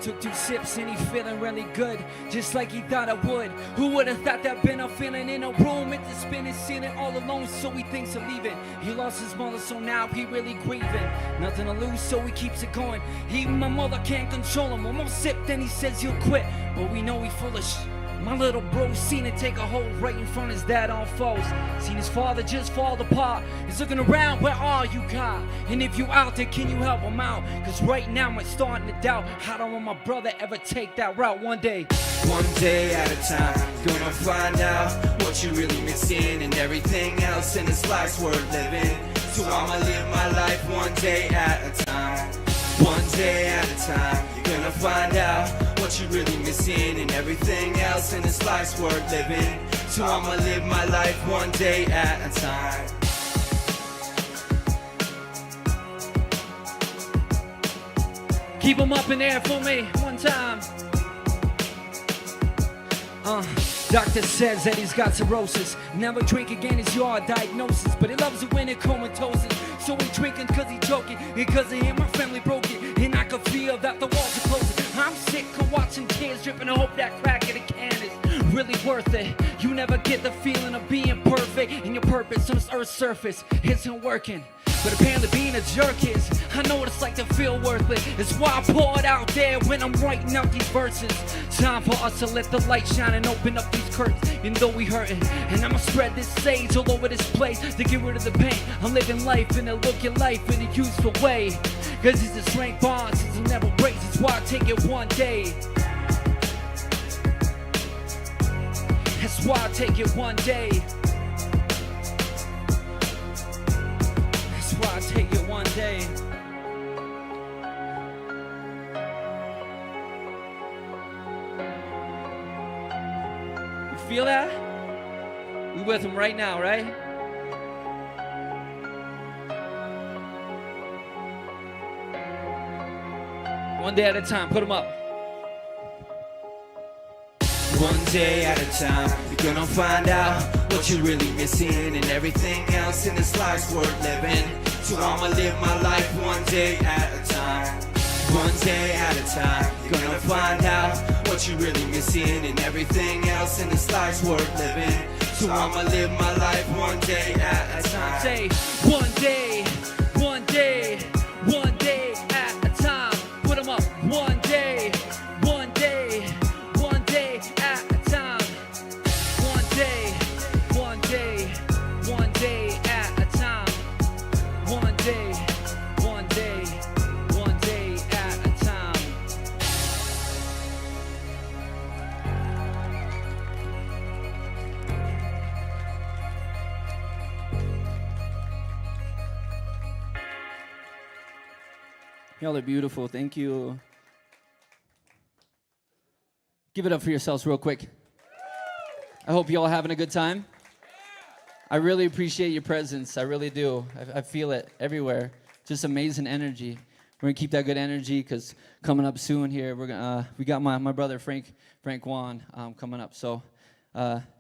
Took 2 sips and he's feeling really good, just like he thought I would. Who would have thought that been a feeling in a room at the spinning ceiling all alone, so he thinks of leaving. He lost his mother, so now he really grieving. Nothing to lose, so he keeps it going. Even my mother can't control him. One more sip, then he says he'll quit, but we know he's foolish. My little bro seen it take a hold right in front of his dad on foes. Seen his father just fall apart. He's looking around, where are you, God? And if you out there, can you help him out? Cause right now I'm starting to doubt, I don't want my brother ever take that route one day. One day at a time, gonna find out what you really missing, and everything else in this life's worth living. So I'ma live my life one day at a time. One day at a time, you're gonna find out what you're really missing, and everything else in this life's worth living. So I'ma live my life one day at a time. Keep them up in there for me, one time. Doctor says that he's got cirrhosis. Never drink again is your diagnosis, but he loves it when it comatose. So he drinking cause he joking, because of him my family broke it. And I can feel that the walls are closing. I'm sick of watching tears dripping. I hope that crack in the can is really worth it. You never get the feeling of being perfect, and your purpose on this earth's surface isn't working. But apparently being a jerk is, I know what it's like to feel worthless. It's why I pour it out there when I'm writing out these verses. Time for us to let the light shine and open up these curtains, even though we hurting. And I'ma spread this sage all over this place to get rid of the pain. I'm living life and I look at life in a useful way. Cause it's a strength bond, since it never breaks. It's why I take it one day. That's why I take it one day. That's why I take it one day. You feel that? We with him right now, right? One day at a time, put them up. One day at a time, you're gonna find out what you're really missing, and everything else in this life's worth living. So I'ma live my life one day at a time. One day at a time, you're gonna find out what you're really missing, and everything else in this life's worth living. So I'ma live my life one day at a time. Say, one day, one day, one day at a time. Put them up, one day, one day, one day at a time. One day, one day, one day at a time. One day, one day, one day at a time. Y'all are beautiful. Thank you. Give it up for yourselves real quick. I hope y'all are having a good time. I really appreciate your presence. I really do. I feel it everywhere. Just amazing energy. We're gonna keep that good energy because coming up soon here, we got my brother Frank Waln coming up. So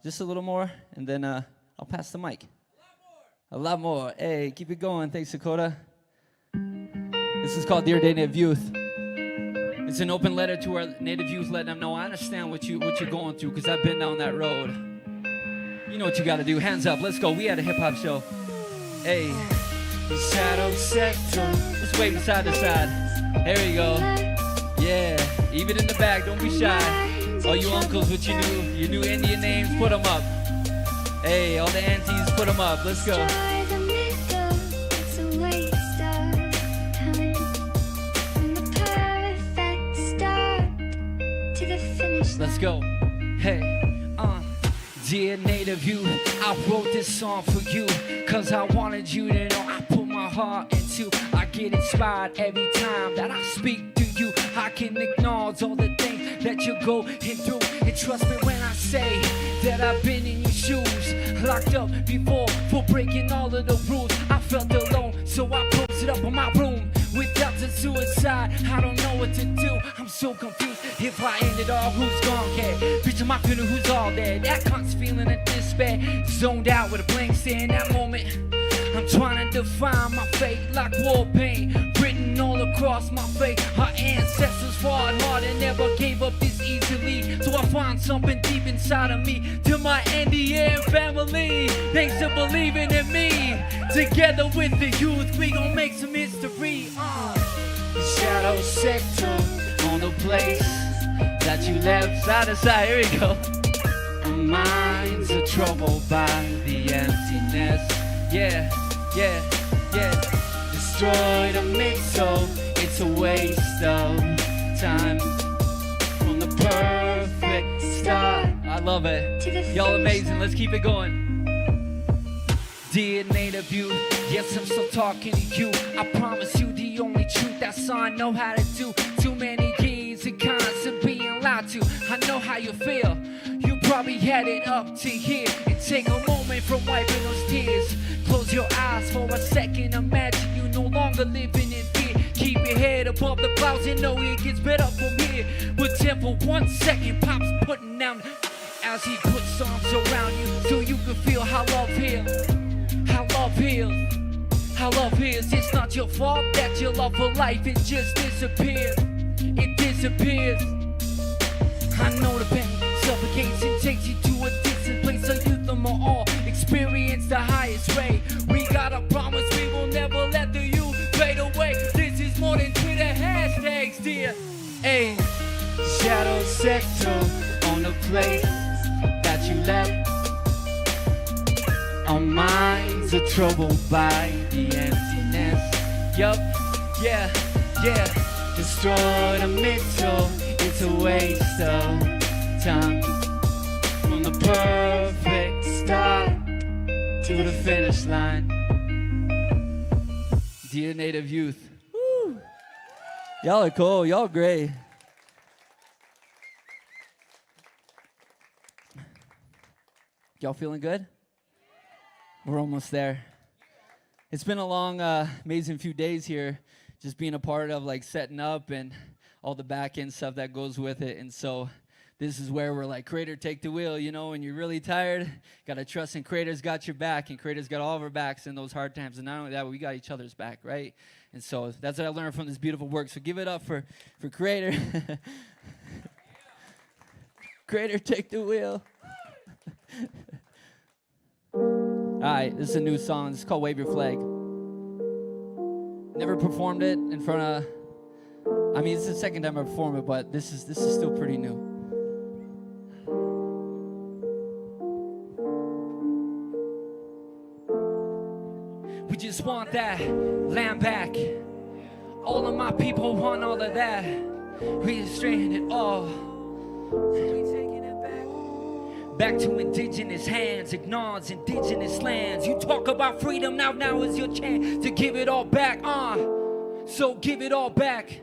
just a little more, and then I'll pass the mic. A lot more. Hey, keep it going. Thanks, Dakota. This is called Dear Native Youth. It's an open letter to our Native youth, letting them know I understand what you're going through, because I've been down that road. You know what you gotta do. Hands up, let's go. We had a hip-hop show. Hey. Shadow sector. Let's wave side to side. There we go. Yeah. Even in the back, don't be shy. All you uncles with your new Indian names, put them up. Hey, all the aunties, put them up. Let's go. Let's go. Hey, dear Native youth, I wrote this song for you, cause I wanted you to know I put my heart into. I get inspired every time that I speak to you. I can acknowledge all the things that you're going through, and trust me when I say that I've been in your shoes, locked up before for breaking all of the rules. I felt alone, so I posted up in my room with doubts and suicide. I don't know what to do, I'm so confused. If I end it all, who's gonna care? Picture my funeral, who's all there? That cunt's feeling of despair, zoned out with a blank stare. In that moment, I'm trying to define my fate like war paint written all across my face. Our ancestors fought hard and find something deep inside of me. To my NDN family, thanks for believing in me. Together with the youth, we gon' make some history. The shadows settle on the place that you left side to side. Here we go. Our minds are troubled by the emptiness. Yeah, yeah, yeah. Destroy the mix, so it's a waste of time. From the perfect start. I love it. Y'all amazing. Let's keep it going. Dear native youth, yes, I'm still talking to you. I promise you the only truth that's all I know how to do. Too many years of constant being lied to. I know how you feel. You probably had it up to here. And take a moment from wiping those tears. Close your eyes for a second. Imagine you no longer living in fear. Keep your head above the clouds and know it gets better from here. But then for 1 second, Pop's putting down as he puts arms around you so you can feel how love heals. How love heals. How love heals. It's not your fault that your love for life, it just disappears. It disappears. I know the pain suffocates and takes you to a distant place. So youth them all experience the highest rate. We gotta promise we will never let the youth fade away. This is more than Twitter hashtags, dear. Hey, shadows settle on the place that you left. Our minds are troubled by the emptiness. Yup, yeah, yeah. Destroy the middle, it's a waste of time. From the perfect start to the finish line. Dear native youth. Woo. Y'all are cool, y'all great. Y'all feeling good? We're almost there. It's been a long, amazing few days here, just being a part of like setting up and all the back end stuff that goes with it. And so this is where we're like, Creator, take the wheel, you know, when you're really tired, gotta trust in Creator's got your back, and Creator's got all of our backs in those hard times. And not only that, we got each other's back, right? And so that's what I learned from this beautiful work. So give it up for Creator. Creator, take the wheel. All right, this is a new song. It's called Wave Your Flag. Never performed it in front of, I mean, it's the second time I performed it, but this is still pretty new. We just want that land back. All of my people want all of that. We just straighten it all. Back to indigenous hands, acknowledge indigenous lands. You talk about freedom, now is your chance to give it all back, so give it all back.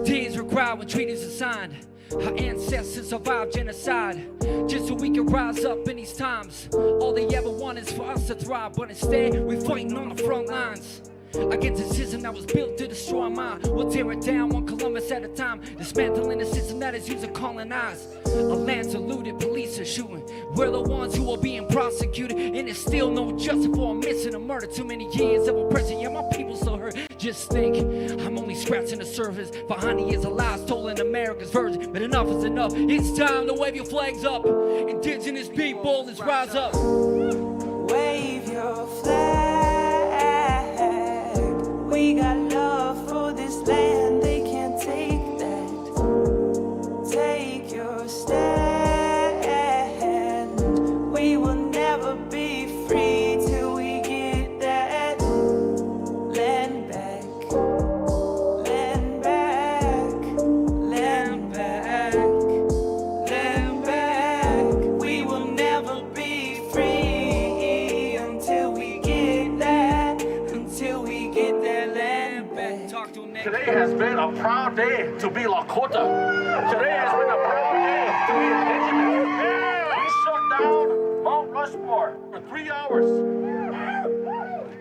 Tears were cried when treaties were signed. Our ancestors survived genocide, just so we can rise up in these times. All they ever want is for us to thrive, but instead we're fighting on the front lines. Against a system that was built to destroy mine. We'll tear it down one Columbus at a time, dismantling a system that is used to colonize. Our land's looted, police are shooting. We're the ones who are being prosecuted, and there's still no justice for a missing a murder. Too many years of oppression, yeah, my people still hurt. Just think, I'm only scratching the surface behind the years of lies told in America's version. But enough is enough, it's time to wave your flags up. Indigenous people, let's rise up. Wave your flag. We got love for this land, they can't take that. Take your stand. We will never be free till we get that land back. Land back. Land back. Land back. We will never be free until we get that. Until we get that. Today has been a proud day to be Lakota. Today has been a proud day to be Indigenous. We shut down Mount Rushmore for 3 hours.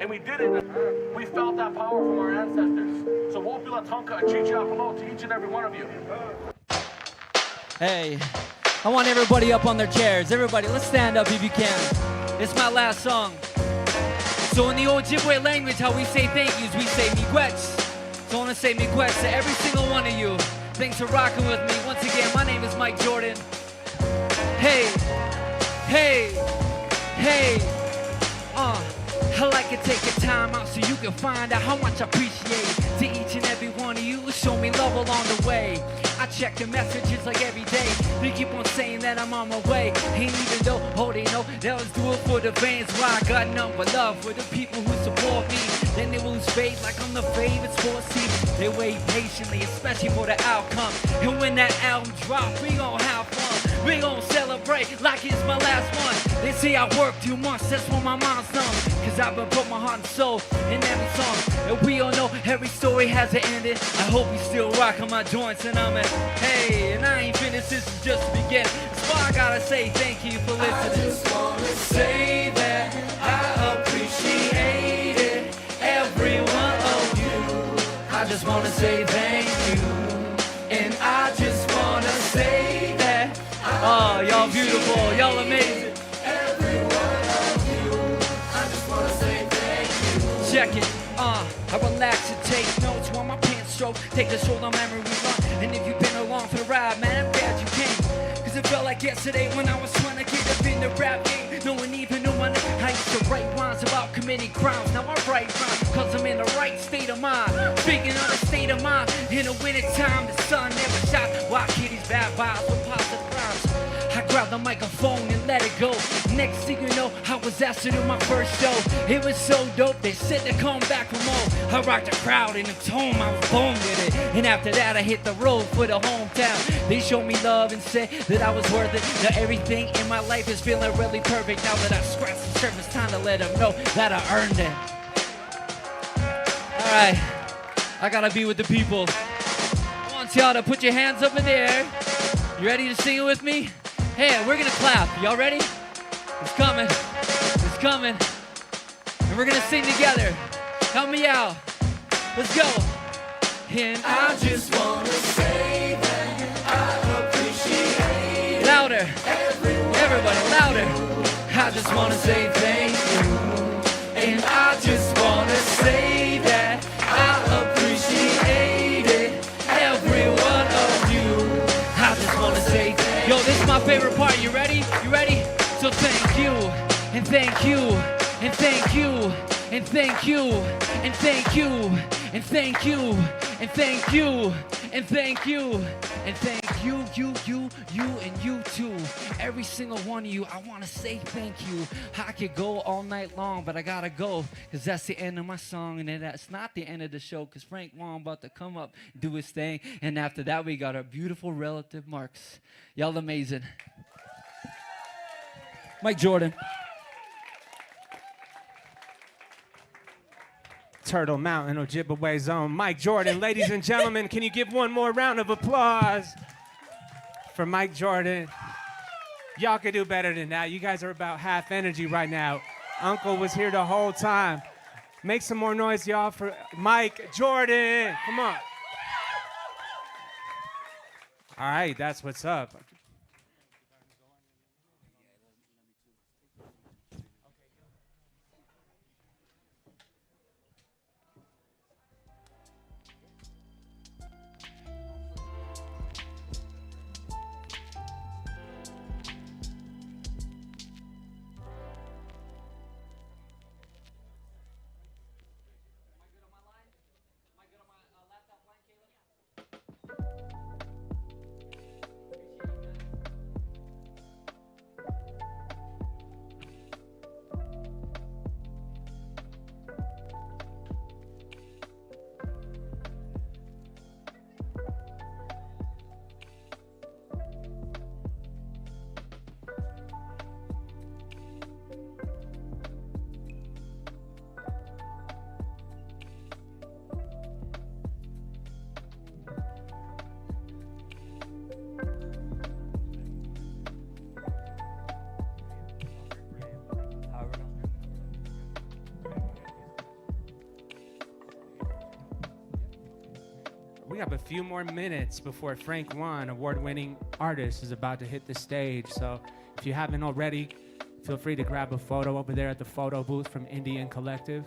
And we did it. We felt that power from our ancestors. So Wopila Tonka and Chichiapalo to each and every one of you. Hey, I want everybody up on their chairs. Everybody, let's stand up if you can. It's my last song. So in the Ojibwe language, how we say thank yous, we say miigwech. So I want to say miigwech to every single one of you. Thanks for rocking with me. Once again, my name is Mike Jordan. Hey, hey, hey. I like to take the time out so you can find out how much I appreciate to each and every one of you who show me love along the way. I check the messages like every day. They keep on saying that I'm on my way. Ain't even though, oh, they know that I was doing for the fans. Why I got nothing but love for the people who support me. Then they lose faith like I'm the favorite sports team. They wait patiently, especially for the outcome. And when that album drops, we gon' have fun. We gon' celebrate like it's my last one. They say I work too much, that's what my mom's done. Cause I've been put my heart and soul in every song. And we all know every story has an ending. I hope you still rockin' my joints and I'm at, hey, and I ain't finished, this is just the beginning. That's why I gotta say thank you for listening. I just wanna say that I appreciate it, every one of you. I just wanna say thank you. And I just wanna say that, oh, y'all beautiful, y'all amazing. Every one of you, I just wanna say thank you. Check it, I relax and take notes while my pants stroke. Take a stroll on memory lane. And if you've been along for the ride, man, I'm glad you came. Cause it felt like yesterday when I was trying to get up in the rap game. No one even knew my name. I used to write rhymes about committing crimes. Now I write rhymes cause I'm in the right state of mind. Speaking of the state of mind, in the winter time, the sun never shines. Why kitties bad vibes with positive rhymes? I grabbed the microphone and let it go. Next thing you know, I was asked to do my first show. It was so dope, they said to come back for more. I rocked the crowd in the tone, I was born with it. And after that, I hit the road for the hometown. They showed me love and said that I was worth it. Now everything in my life is feeling really perfect. Now that I scratched the surface, time to let them know that I earned it. Alright, I gotta be with the people. I want y'all to put your hands up in the air. You ready to sing it with me? Hey, we're gonna clap. Y'all ready? It's coming. It's coming. And we're gonna sing together. Help me out. Let's go. And I just wanna say that I appreciate it. Louder. Everybody, louder. I just wanna say thank you. And I just wanna say that I appreciate it. Every one of you. I just wanna say thank you. Yo, this is my favorite part. You ready? You ready? So thank you, and thank you, and thank you, and thank you, and thank you, and thank you, and thank you, and thank you, and thank you, you, and you too. Every single one of you, I want to say thank you. I could go all night long, but I gotta go, because that's the end of my song, and then that's not the end of the show, because Frank Waln about to come up, do his thing, and after that, we got our beautiful relative, Marx. Y'all amazing. Mike Jordan. Turtle Mountain, Ojibwe Zone. Mike Jordan, ladies and gentlemen, can you give one more round of applause for Mike Jordan? Y'all could do better than that. You guys are about half energy right now. Uncle was here the whole time. Make some more noise, y'all, for Mike Jordan. Come on. All right, that's what's up. We have a few more minutes before Frank Waln, award-winning artist, is about to hit the stage. So if you haven't already, feel free to grab a photo over there at the photo booth from NDN Collective.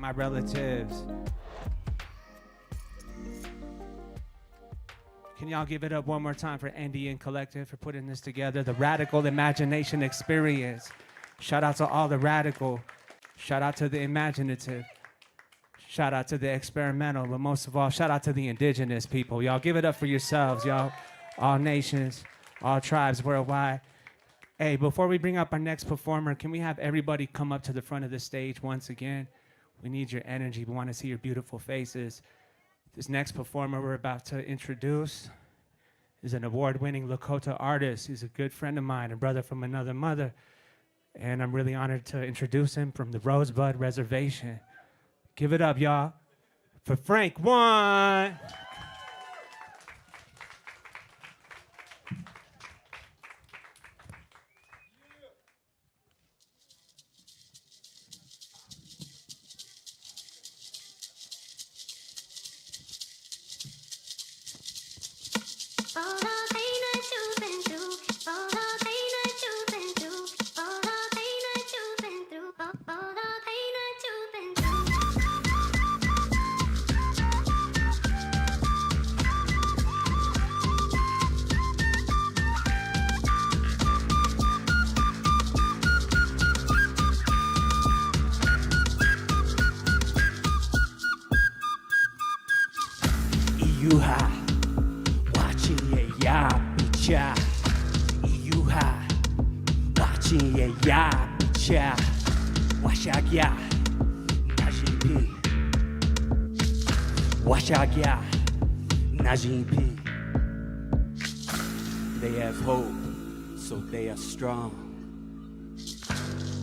my relatives. Can y'all give it up one more time for NDN Collective for putting this together? The Radical Imagination Experience. Shout out to all the radical. Shout out to the imaginative. Shout out to the experimental. But most of all, shout out to the indigenous people. Y'all give it up for yourselves, y'all. All nations, all tribes worldwide. Hey, before we bring up our next performer, can we have everybody come up to the front of the stage once again? We need your energy. We want to see your beautiful faces. This next performer we're about to introduce is an award-winning Lakota artist. He's a good friend of mine, a brother from another mother. And I'm really honored to introduce him from the Rosebud Reservation. Give it up, y'all, for Frank Waln. Yuha, watching ye ya bicha. Yuha, watching ye ya bicha. Washagya, Najimpi. Washagya, Najimpi. They have hope, so they are strong.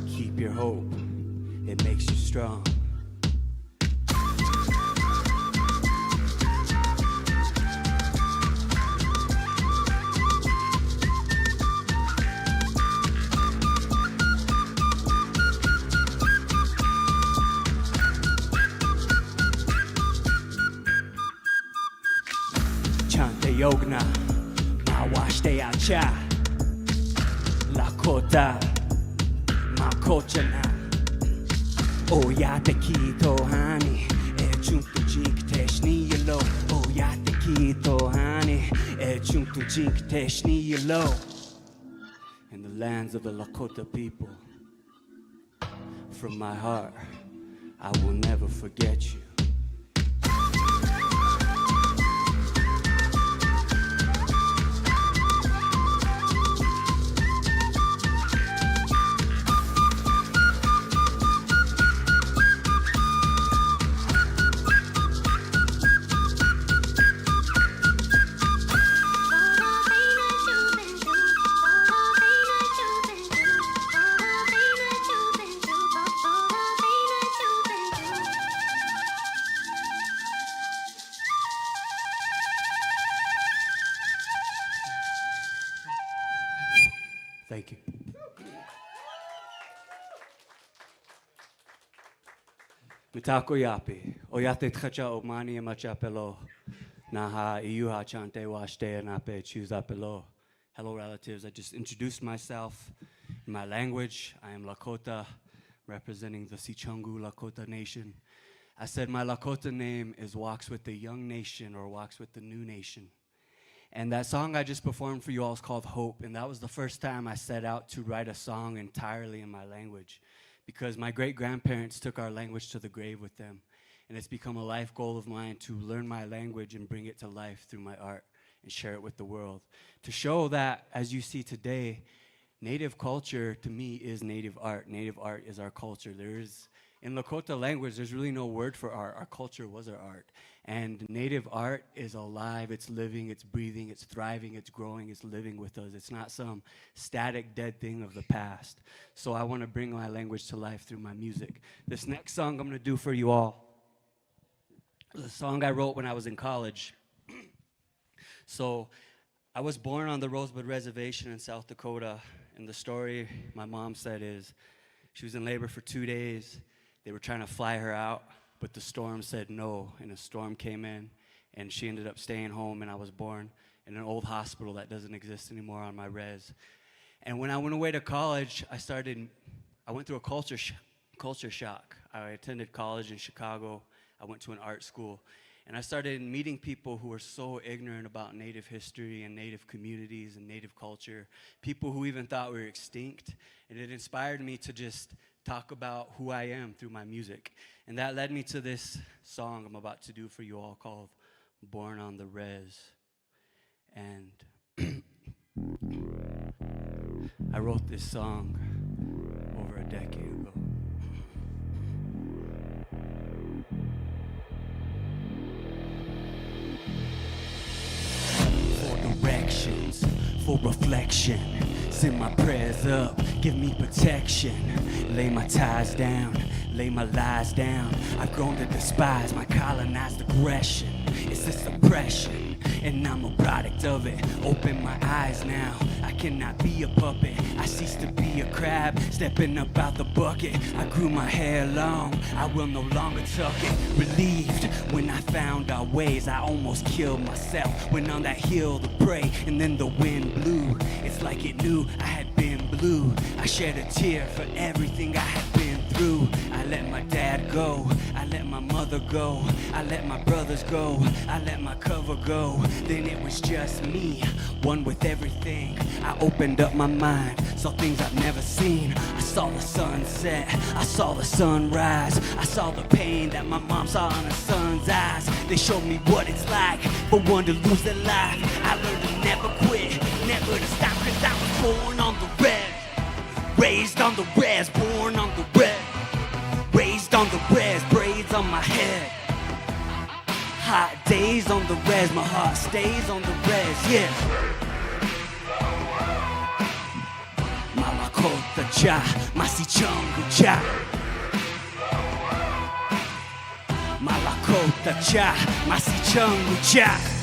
Keep your hope, it makes you strong. Yogna, Mawashte Acha, Lakota, Makochana, Oyate Kito Hani, Echuntu Jink Teshni Yellow, Oyate Kito Hani, Echuntu Jink Teshni Yellow. In the lands of the Lakota people, from my heart, I will never forget you. Thank you. Mitako yapi, oyate tchacha omani machapelo, naha iuha chante washte nape chuzapelo. Hello relatives, I just introduced myself in my language. I am Lakota, representing the Sichungu Lakota Nation. I said my Lakota name is Walks with the Young Nation or Walks with the New Nation. And that song I just performed for you all is called Hope, and that was the first time I set out to write a song entirely in my language, because my great-grandparents took our language to the grave with them, and it's become a life goal of mine to learn my language and bring it to life through my art and share it with the world, to show that, as you see today, Native culture to me is Native art. Native art is our culture. In Lakota language, there's really no word for art. Our culture was our art. And Native art is alive, it's living, it's breathing, it's thriving, it's growing, it's living with us. It's not some static, dead thing of the past. So I want to bring my language to life through my music. This next song I'm going to do for you all is a song I wrote when I was in college. So I was born on the Rosebud Reservation in South Dakota, and the story my mom said is she was in labor for 2 days. They were trying to fly her out, but the storm said no, and a storm came in, and she ended up staying home, and I was born in an old hospital that doesn't exist anymore on my res. And when I went away to college, I went through a culture shock. I attended college in Chicago. I went to an art school. And I started meeting people who were so ignorant about Native history and Native communities and Native culture, people who even thought we were extinct. And it inspired me to just talk about who I am through my music. And that led me to this song I'm about to do for you all called Born on the Res. And I wrote this song over a decade ago. For directions, for reflection, send my prayers up, give me protection. Lay my ties down, lay my lies down. I've grown to despise my colonized aggression. It's a suppression, and I'm a product of it. Open my eyes now, I cannot be a puppet. I cease to be a crab, stepping up out the bucket. I grew my hair long, I will no longer tuck it. Relieved when I found our ways, I almost killed myself. Went on that hill to pray, and then the wind blew. It's like it knew I had been blue. I shed a tear for everything I had been through. I let my dad go, I let my mother go, I let my brothers go, I let my cover go. Then it was just me, one with everything. I opened up my mind, saw things I've never seen. I saw the sunset, I saw the sunrise, I saw the pain that my mom saw in her son's eyes. They showed me what it's like for one to lose their life. I learned to never quit, never to stop, cause I was born on the res, raised on the res, born on the res, raised on the res, braids on my head. Hot days on the res, my heart stays on the res, yeah. Mama kota cha, masi chungu cha. Mama kota cha, masi chungu cha.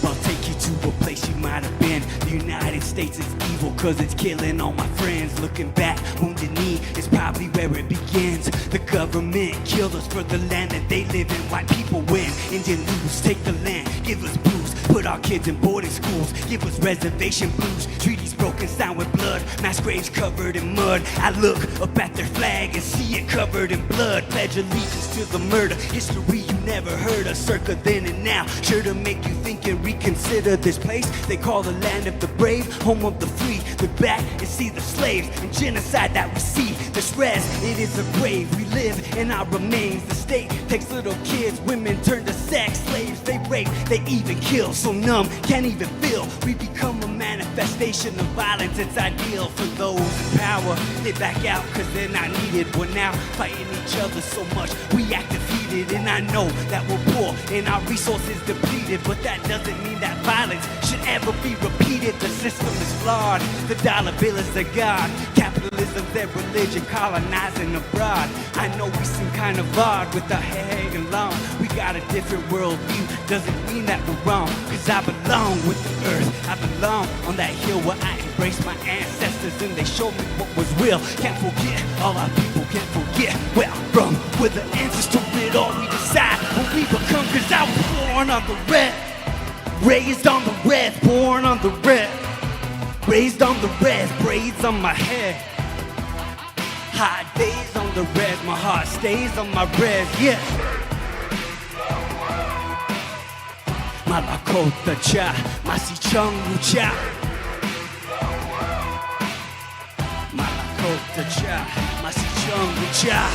I'll take you to a place you might have been. The United States is evil cause it's killing all my friends. Looking back, wounded knee is probably where it begins. The government killed us for the land that they live in. White people win, Indian lose, take the land, give us booze. Put our kids in boarding schools, give us reservation blues. Treaties broken down with blood, mass graves covered in mud. I look up at their flag and see it covered in blood. Pledge allegiance to the murder, history you never heard of. Circa then and now, sure to make you think and reconsider this place they call the land of the brave, home of the free. Look back and see the slaves and genocide that we see. This res, it is a grave, we live in our remains. The state takes little kids, women turn to sex slaves. They rape, they even kill, so numb, can't even feel. We become a manifestation of violence. It's ideal for those in power. They back out cause they're not needed. We're now fighting each other so much, we act defeated. And I know that we're poor and our resources depleted, but that doesn't mean that violence should ever be repeated. The system is flawed, the dollar bill is a god. Capitalism's their religion, colonizing abroad. I know we seem kind of odd with our hair hanging long. We got a different worldview, doesn't mean that we're wrong. Cause I belong with the earth, I belong on that hill where I embraced my ancestors and they showed me what was real. Can't forget, all our people can't forget where I'm from. We're the answers to it all, we decide what we become. Cause I was born on the red, raised on the res, born on the res, raised on the res, braids on my head. Hot days on the res, my heart stays on my res, yeah. Malakota cha, masi chungu cha. Malakota cha, masi chungu cha.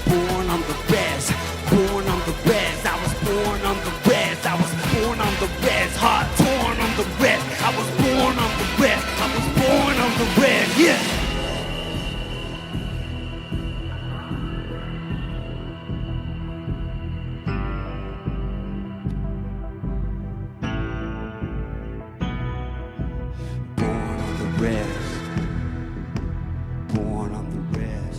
Born on the res, born on the res. I was born on the res, I was born on the res. Heart torn on the res, I was born on the res, I was born on the res, yeah. Born on the res, born on the res.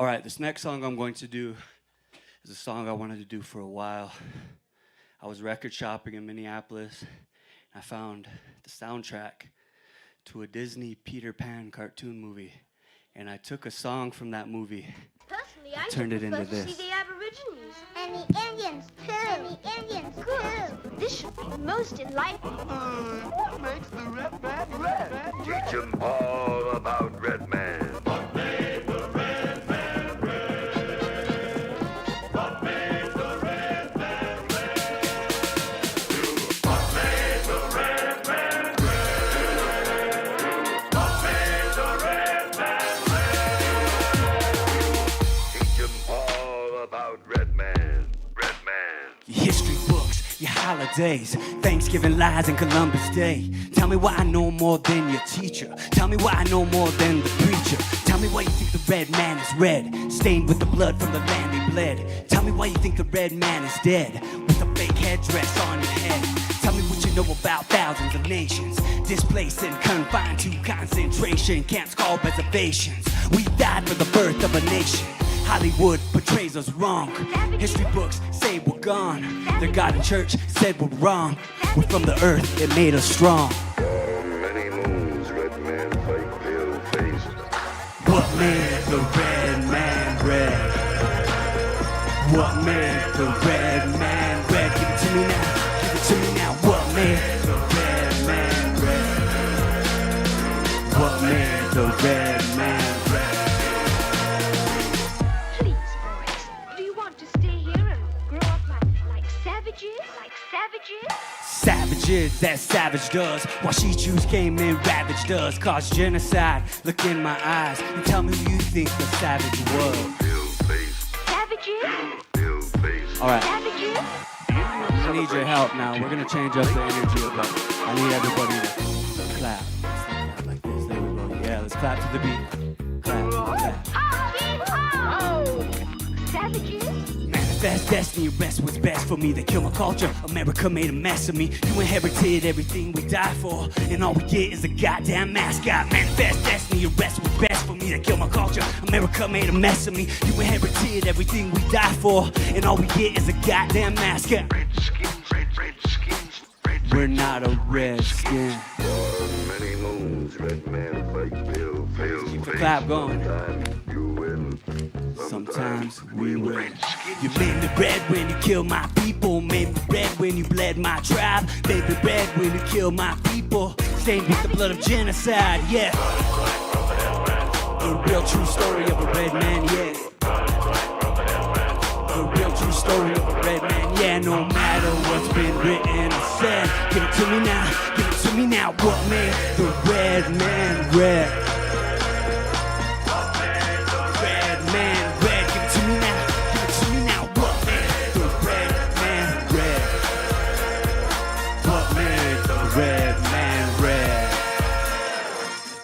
All right, this next song I'm going to do is a song I wanted to do for a while. I was record shopping in Minneapolis. I found the soundtrack to a Disney Peter Pan cartoon movie, and I took a song from that movie. Personally, I turned it into prefer to this. see the Aborigines. And the Indians, too. And the Indians, too. This should be most enlightening. What makes the red man red? Teach 'em all about Red Man. What made the red man red? What made the red man red? What made the red man red? What made the red man red? Teach 'em all about Red Man. Red Man. Your history books, your holidays, Thanksgiving lies and Columbus Day. Tell me why I know more than your teacher. Tell me why I know more than the preacher. Tell me why you think the red man is red, stained with the blood from the land they bled. Tell me why you think the red man is dead, with a fake headdress on your head. Tell me what you know about thousands of nations, displaced and confined to concentration camps called reservations. We died for the birth of a nation. Hollywood portrays us wrong. History books say we're gone. The God in church said we're wrong. We're from the earth, it made us strong. For many moons, Red Man fight pale-faced. What made the red man red? What made the red man red? Give it to me now, give it to me now. What made the red man red? What made the red man red? Please, boys, do you want to stay here and grow up like savages? Like savages? Savages, that savage does. While she Jews came and ravaged us, caused genocide. Look in my eyes and tell me who you think the savage was. Savages? All right, Savages? I need your help now. We're gonna change up the energy a bit. I need everybody to clap. Let's clap like this. There we go. Yeah, let's clap to the beat. Clap, clap. Oh! Savages? Manifest destiny, rest what's best for me. They kill my culture, America made a mess of me. You inherited everything we die for, and all we get is a goddamn mascot. Manifest destiny, rest what's best for me. They kill my culture, America made a mess of me. You inherited everything we die for, and all we get is a goddamn mascot. We're not a redskin. For many moons, Red Man fight pale-faced. Keep the clap going. Sometimes you win. Sometimes we win. You made me red when you killed my people. Made me red when you bled my tribe. Made me red when you killed my people. Stained with the blood of genocide, yeah. A real true story of a red man, yeah. A real true story of a red man, yeah. No matter what's been written or said, give it to me now, give it to me now. What made the red man red? Red man red, give it to me now, give it to me now. What made the red man red? What made the red man red?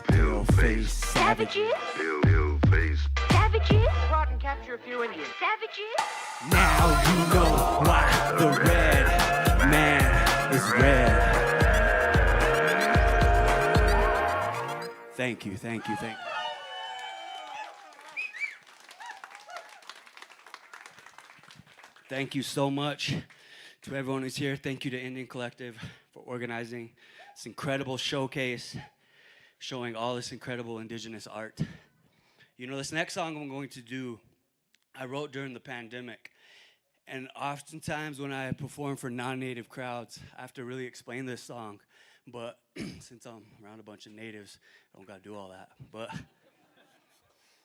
Pale-faced Savages? Pale-faced. Savages? Go out and capture a few Indians. Savages? Now you know why the red man is red. Thank you, thank you, thank you. Thank you so much to everyone who's here. Thank you to Indian Collective for organizing this incredible showcase, showing all this incredible indigenous art. You know, this next song I'm going to do, I wrote during the pandemic. And oftentimes when I perform for non-native crowds, I have to really explain this song. But since I'm around a bunch of natives, I don't gotta do all that. But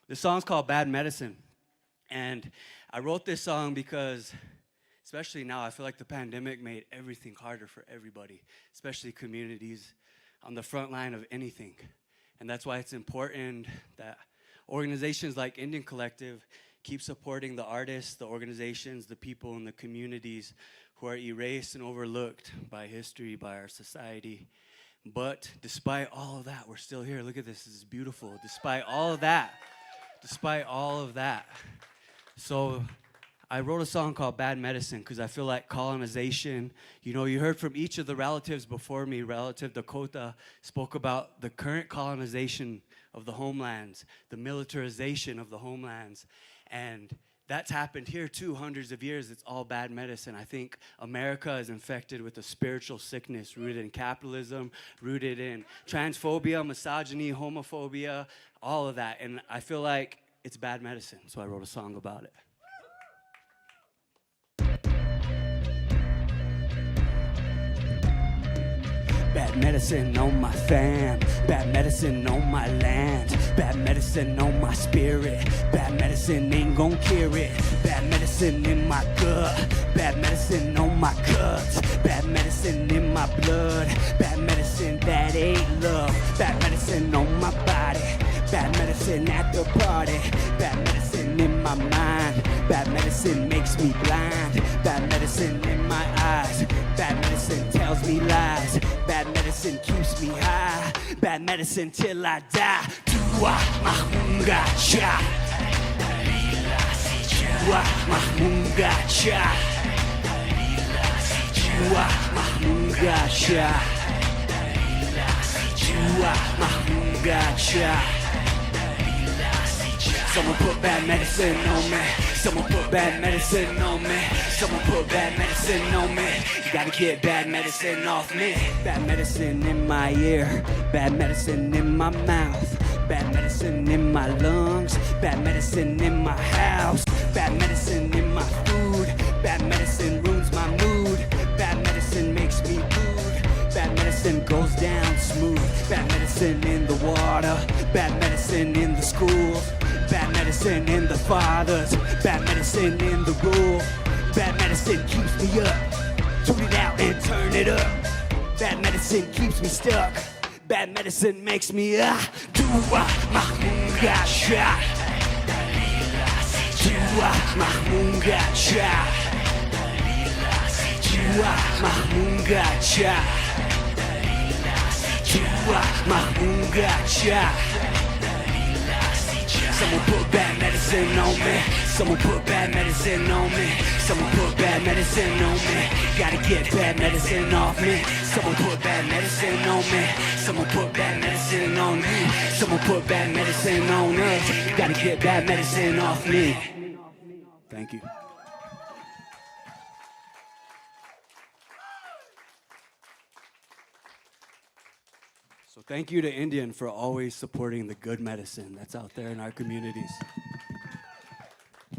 the song's called Bad Medicine. And I wrote this song because, especially now, I feel like the pandemic made everything harder for everybody, especially communities on the front line of anything. And that's why it's important that organizations like Indian Collective keep supporting the artists, the organizations, the people in the communities who are erased and overlooked by history, by our society. But despite all of that, we're still here. Look at this, this is beautiful. Despite all of that, so I wrote a song called Bad Medicine because I feel like colonization, you know, you heard from each of the relatives before me. Relative Dakota spoke about the current colonization of the homelands, the militarization of the homelands. And that's happened here too, hundreds of years. It's all bad medicine. I think America is infected with a spiritual sickness rooted in capitalism, rooted in transphobia, misogyny, homophobia, all of that. And I feel like it's bad medicine, so I wrote a song about it. Bad medicine on my fam, bad medicine on my land, bad medicine on my spirit, bad medicine ain't gon' cure it, bad medicine in my gut, bad medicine on my cuts, bad medicine in my blood, bad medicine that ain't love, bad medicine on my body, bad medicine at the party, bad medicine in my mind, bad medicine makes me blind, bad medicine in my eyes, bad medicine tells me lies, bad medicine keeps me high, bad medicine till I die. Tua mahungacha, tua mahungacha, tua mahungacha, tua mahungacha. Someone put bad medicine on me. Someone put bad medicine on me. Someone put bad medicine on me. You gotta get bad medicine off me. Bad medicine in my ear. Bad medicine in my mouth. Bad medicine in my lungs. Bad medicine in my house. Bad medicine in my food. Bad medicine ruins my mood. Bad medicine makes me rude. Bad medicine goes down smooth. Bad medicine in the water. Bad medicine in the schools. Bad medicine in the fathers. Bad medicine in the rule. Bad medicine keeps me up. Tune it out and turn it up. Bad medicine keeps me stuck. Bad medicine makes me Dua mahungacha. Dua mahungacha. Dua mahungacha. Dua mahungacha. Someone put bad medicine on me. Someone put bad medicine on me. Someone put bad medicine on me. Gotta get bad medicine off me. Someone put bad medicine on me. Someone put bad medicine on me. Someone put bad medicine on us. Gotta get bad medicine off me. Thank you. So thank you to Indian for always supporting the good medicine that's out there in our communities.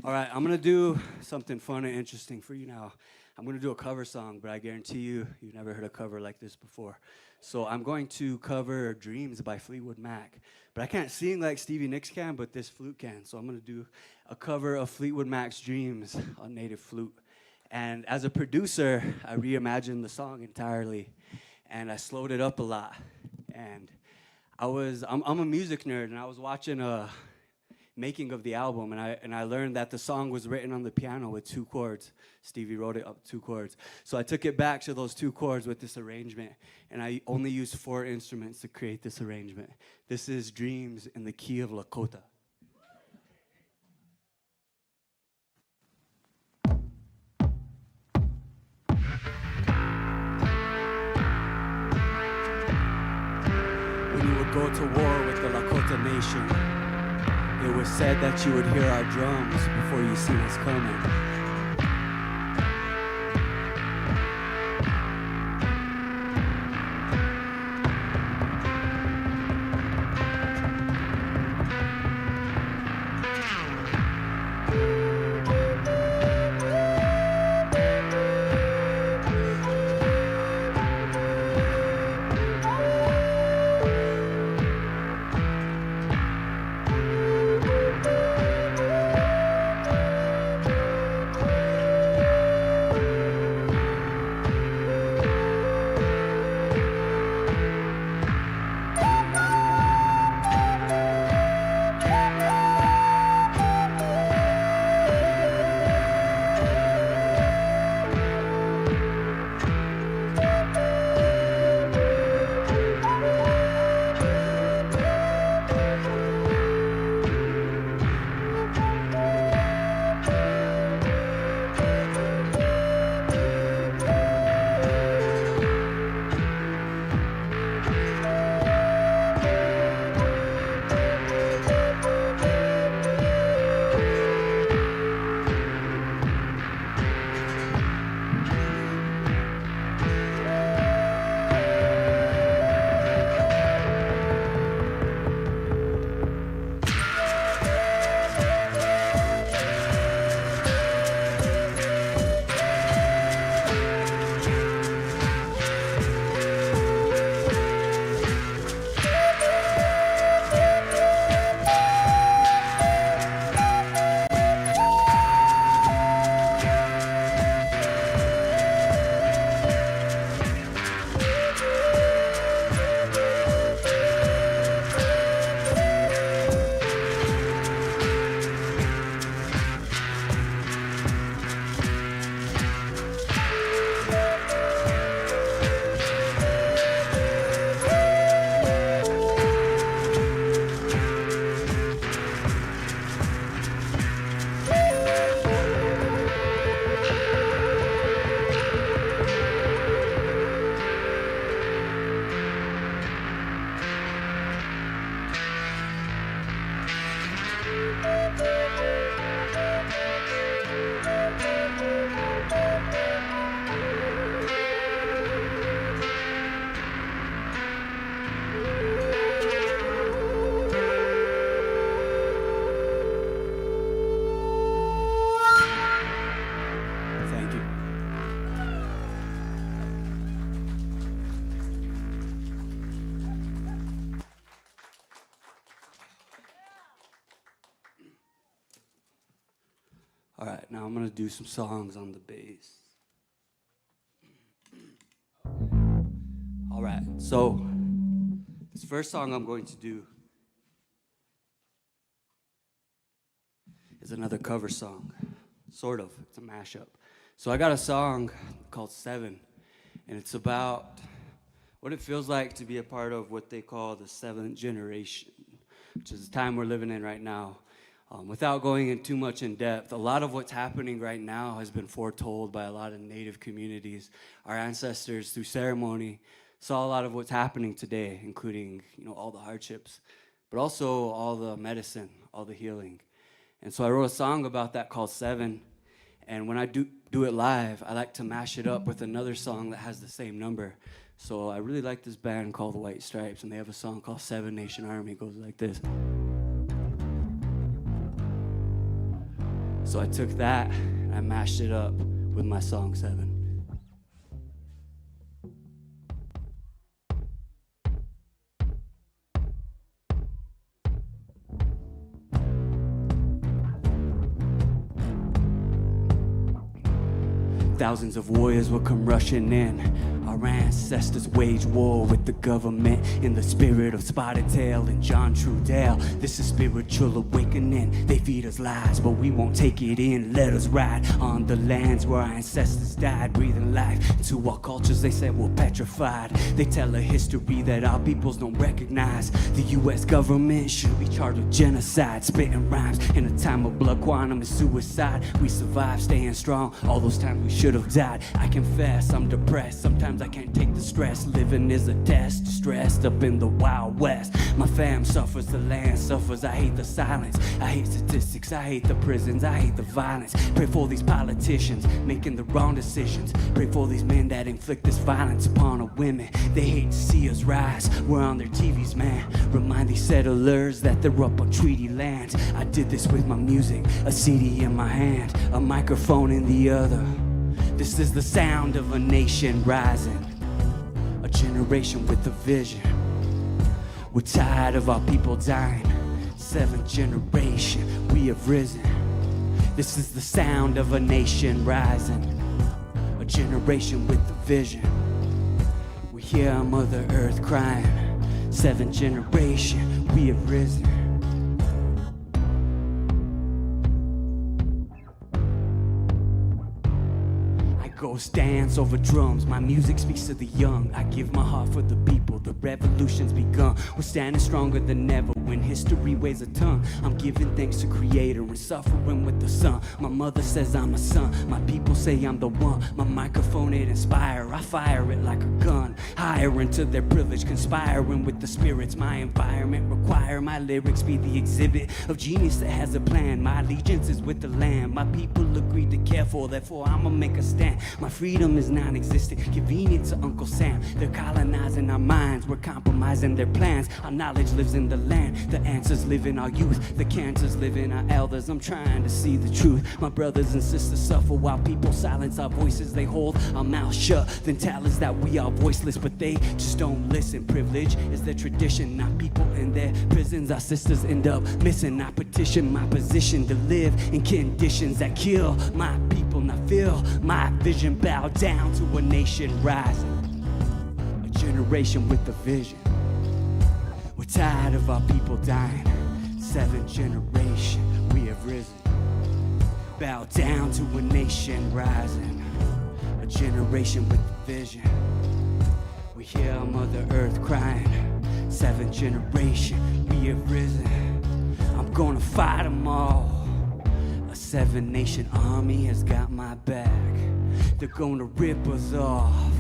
All right, I'm gonna do something fun and interesting for you now. I'm gonna do a cover song, but I guarantee you've never heard a cover like this before. So I'm going to cover Dreams by Fleetwood Mac. But I can't sing like Stevie Nicks can, but this flute can. So I'm gonna do a cover of Fleetwood Mac's Dreams on native flute. And as a producer, I reimagined the song entirely, and I slowed it up a lot. And I'm a music nerd, and I was watching a making of the album, and I learned that the song was written on the piano with 2 chords. Stevie wrote it up 2 chords. So I took it back to those 2 chords with this arrangement, and I only used 4 instruments to create this arrangement. This is Dreams in the key of Lakota. When you would go to war with the Lakota Nation, it was said that you would hear our drums before you see us coming. All right, now I'm gonna do some songs on the bass. All right, so this first song I'm going to do is another cover song, sort of. It's a mashup. So I got a song called Seven, and it's about what it feels like to be a part of what they call the seventh generation, which is the time we're living in right now. Without going in too much in depth, a lot of what's happening right now has been foretold by a lot of Native communities. Our ancestors, through ceremony, saw a lot of what's happening today, including, all the hardships, but also all the medicine, all the healing. And so I wrote a song about that called Seven. And when I do it live, I like to mash it up with another song that has the same number. So I really like this band called the White Stripes, and they have a song called Seven Nation Army. It goes like this. So I took that and I mashed it up with my song Seven. Thousands of warriors will come rushing in. Our ancestors wage war with the government in the spirit of Spotted Tail and John Trudell. This is spiritual awakening. They feed us lies, but we won't take it in. Let us ride on the lands where our ancestors died, breathing life into our cultures they said were petrified. They tell a history that our peoples don't recognize. The U.S. government should be charged with genocide, spitting rhymes in a time of blood, quantum, and suicide. We survived, staying strong. All those times we should have died. I confess, I'm depressed. Sometimes I can't take the stress. Living is a test, stressed up in the Wild West. My fam suffers, the land suffers. I hate the silence, I hate statistics, I hate the prisons, I hate the violence. Pray for these politicians making the wrong decisions. Pray for these men that inflict this violence upon our women. They hate to see us rise, we're on their TVs, man. Remind these settlers that they're up on treaty lands. I did this with my music, a CD in my hand, a microphone in the other. This is the sound of a nation rising, a generation with a vision. We're tired of our people dying. Seventh generation, we have risen. This is the sound of a nation rising, a generation with a vision. We hear Mother Earth crying. Seventh generation, we have risen. Ghost dance over drums. My music speaks to the young. I give my heart for the people. The revolution's begun. We're standing stronger than ever. When history weighs a ton, I'm giving thanks to Creator and suffering with the sun. My mother says I'm a son. My people say I'm the one. My microphone, it inspire. I fire it like a gun. Higher into their privilege, conspiring with the spirits. My environment require my lyrics be the exhibit of genius that has a plan. My allegiance is with the land. My people agreed to care for, therefore I'ma make a stand. My freedom is non-existent, convenient to Uncle Sam. They're colonizing our minds, we're compromising their plans. Our knowledge lives in the land, the answers live in our youth. The cancers live in our elders, I'm trying to see the truth. My brothers and sisters suffer while people silence our voices. They hold our mouths shut, then tell us that we are voiceless. But they just don't listen. Privilege is their tradition, not people in their prisons. Our sisters end up missing. I petition my position to live in conditions that kill my people. Now feel my vision. Bow down to a nation rising, a generation with a vision. We're tired of our people dying. Seventh generation, we have risen. Bow down to a nation rising, a generation with a vision. We hear Mother Earth crying. Seventh generation, we have risen. I'm gonna fight them all. A seven nation army has got my back. They're gonna rip us off,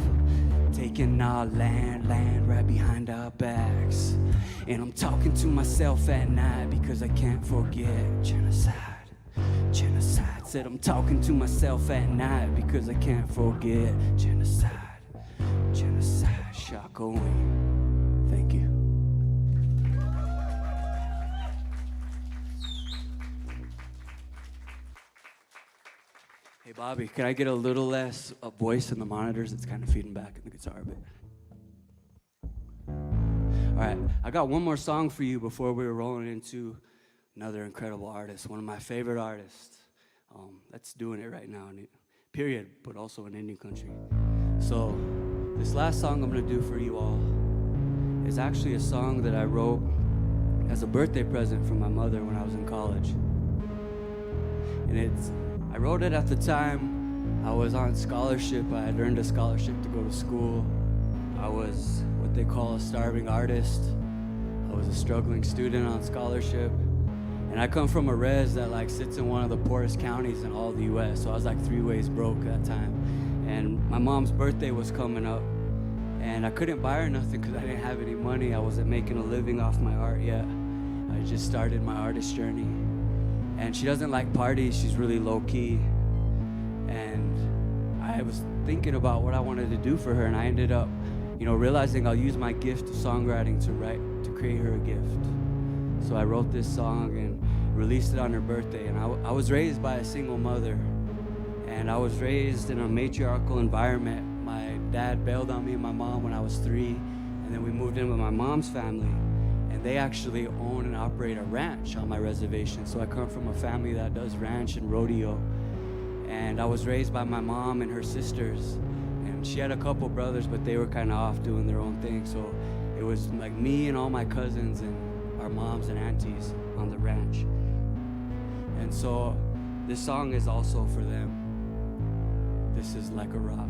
taking our land right behind our backs. And I'm talking to myself at night because I can't forget genocide. Genocide. Said I'm talking to myself at night because I can't forget genocide. Genocide. Shocking. Thank you. Hey Bobby, can I get a little less voice in the monitors? It's kind of feeding back in the guitar a bit. All right, I got one more song for you before we were rolling into another incredible artist, one of my favorite artists. that's doing it right now, period, but also in Indian country. So this last song I'm gonna do for you all is actually a song that I wrote as a birthday present from my mother when I was in college. And I wrote it at the time I was on scholarship. I had earned a scholarship to go to school. I was what they call a starving artist. I was a struggling student on scholarship. And I come from a res that like sits in one of the poorest counties in all the US. So I was like 3 ways broke that time. And my mom's birthday was coming up. And I couldn't buy her nothing because I didn't have any money. I wasn't making a living off my art yet. I just started my artist journey. And she doesn't like parties. She's really low key. And I was thinking about what I wanted to do for her. And I ended up, realizing I'll use my gift of songwriting to create her a gift. So I wrote this song and released it on her birthday. And I was raised by a single mother. And I was raised in a matriarchal environment. My dad bailed on me and my mom when I was 3. And then we moved in with my mom's family. And they actually own and operate a ranch on my reservation. So I come from a family that does ranch and rodeo. And I was raised by my mom and her sisters. And she had a couple brothers, but they were kind of off doing their own thing. So it was like me and all my cousins and our moms and aunties on the ranch. And so this song is also for them. This is Like a Rock.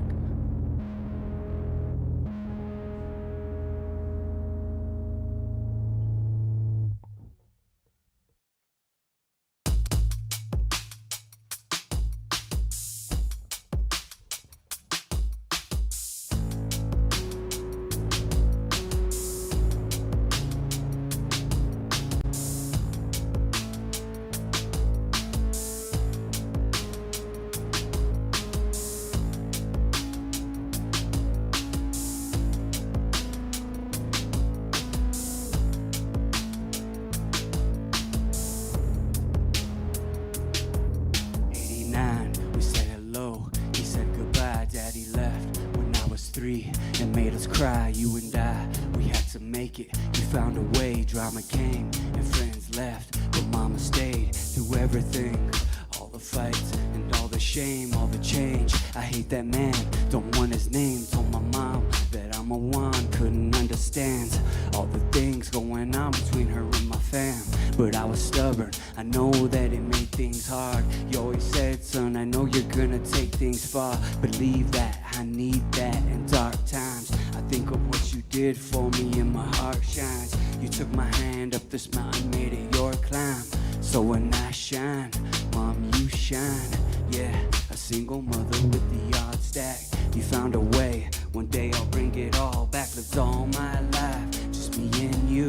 And made us cry, you and I, we had to make it. We found a way, drama came and friends left, but mama stayed through everything. All the fights and all the shame, all the change. I hate that man, don't want his name. Told my mom that I'm a one, couldn't understand all the things going on between her and my fam. But I was stubborn, I know that it made things hard. You always said, son, I know you're gonna take things far. Believe that, I need that in dark times. I think of what you did for me and my heart shines. You took my hand up this mountain, made it your climb. So when I shine, mom, you shine. Yeah, a single mother with the odds stacked. You found a way, one day I'll bring it all back. Lived all my life, just me and you.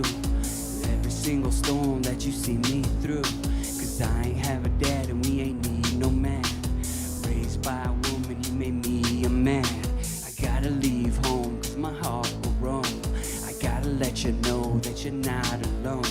Every single storm that you see me through. Cause I ain't have a dad and we ain't need no man. Raised by a woman, you made me a man. I gotta leave home cause my heart will roam. I gotta let you know that you're not alone.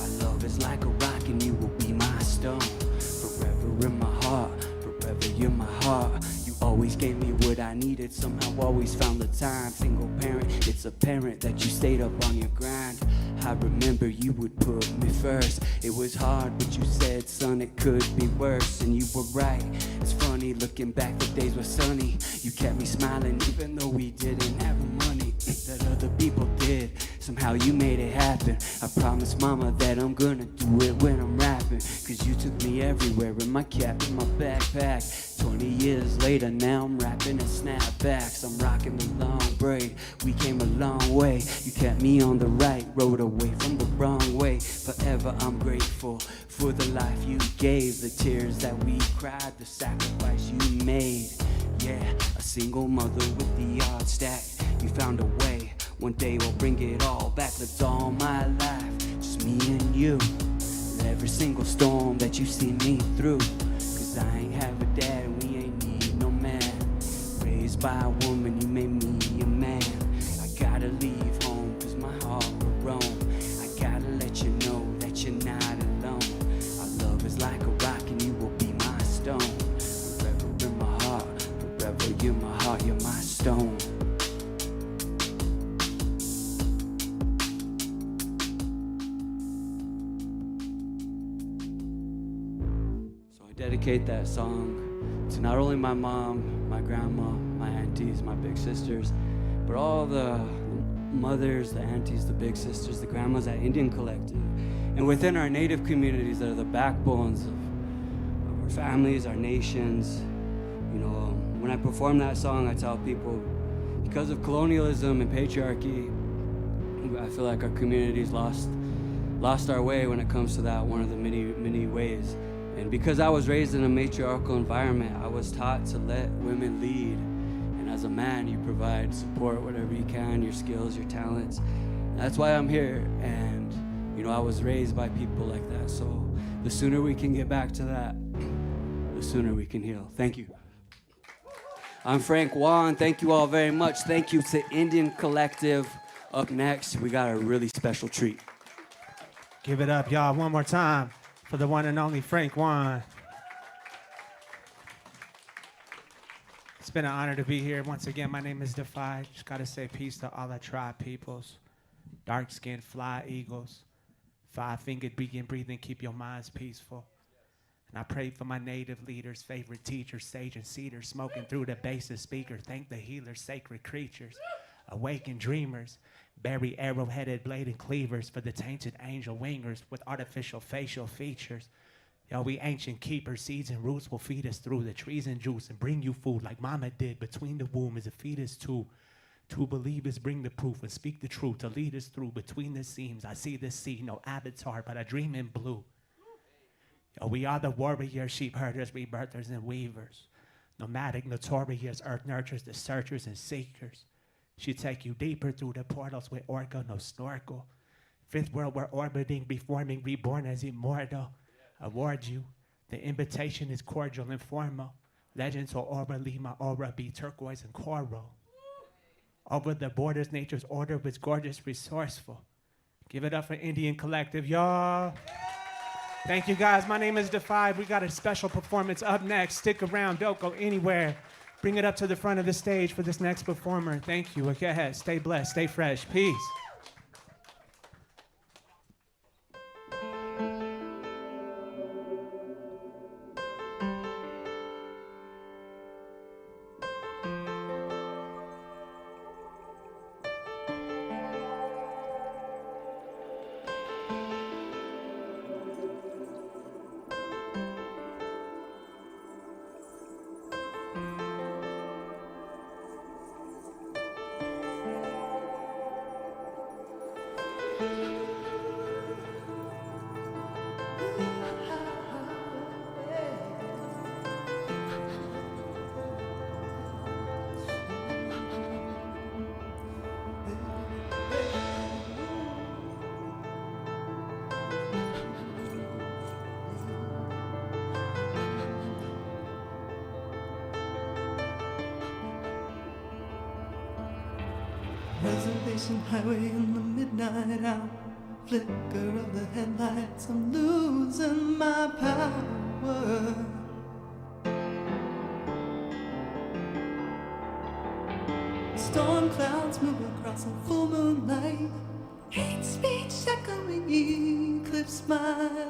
Our love is like a rock and you will be my stone. Forever in my heart, forever you're my heart. You always gave me what I needed, somehow always found the time. Single parent, it's apparent that you stayed up on your grind. I remember you would put me first. It was hard, but you said, son, it could be worse. And you were right. It's funny, looking back, the days were sunny. You kept me smiling, even though we didn't have the money that other people did. Somehow you made it happen. I promised mama that I'm gonna do it when I'm rapping. Cause you took me everywhere in my cap, in my backpack. 20 years later, now I'm rapping in snapbacks. I'm rocking the long braid. We came a long way. You kept me on the right road, away from the wrong way. Forever I'm grateful for the life you gave, the tears that we cried, the sacrifice you made. Yeah, a single mother with the odds stacked. You found a way, one day we'll bring it all back. Lived all my life, just me and you. Every single storm that you see me through. Cause I ain't have a dad and we ain't need no man. Raised by a woman, you made me a man. I gotta leave home cause my heart will roam. I gotta let you know that you're not alone. Our love is like a rock and you will be my stone. Forever in my heart, forever you're my heart, you're my stone. dedicate that song to not only my mom, my grandma, my aunties, my big sisters, but all the mothers, the aunties, the big sisters, the grandmas at Indian Collective, and within our native communities that are the backbones of our families, our nations. You know, when I perform that song, I tell people, because of colonialism and patriarchy, I feel like our communities lost our way when it comes to that, one of the many ways. And because I was raised in a matriarchal environment, I was taught to let women lead. And as a man, you provide support, whatever you can, your skills, your talents. And that's why I'm here. And, you know, I was raised by people like that. So the sooner we can get back to that, the sooner we can heal. Thank you. I'm Frank Waln. Thank you all very much. Thank you to Indian Collective. Up next, we got a really special treat. Give it up, y'all, one more time for the one and only Frank Waln. It's been an honor to be here. Once again, my name is Defy. Just gotta say peace to all our tribe peoples. Dark-skinned fly eagles. Five-fingered begin breathing, keep your minds peaceful. And I pray for my native leaders, favorite teachers, sage and cedar, smoking through the bassist speaker. Thank the healers, sacred creatures, awakened dreamers, bury arrow-headed bladed cleavers for the tainted angel wingers with artificial facial features. Yo, we ancient keepers, seeds and roots will feed us through the trees and juice and bring you food like mama did between the womb as a fetus too. To believe is bring the proof and speak the truth to lead us through between the seams. I see the sea, no avatar, but I dream in blue. Yo, we are the warriors, sheep herders, rebirthers, and weavers. Nomadic, notorious, earth nurtures, the searchers and seekers. She take you deeper through the portals with orca, no snorkel. Fifth world, we're orbiting, reforming, reborn as immortal. Award you. The invitation is cordial and formal. Legends or aura, lima aura, be turquoise and coral. Over the borders, nature's order was gorgeous, resourceful. Give it up for Indian Collective, y'all. Thank you, guys. My name is Defy. We got a special performance up next. Stick around. Don't go anywhere. Bring it up to the front of the stage for this next performer. Thank you. Go ahead. Stay blessed. Stay fresh. Peace. Reservation highway in the midnight hour. Flicker of the headlights, I'm losing my power. Storm clouds move across a full moonlight. Hate speech echoing eclipse my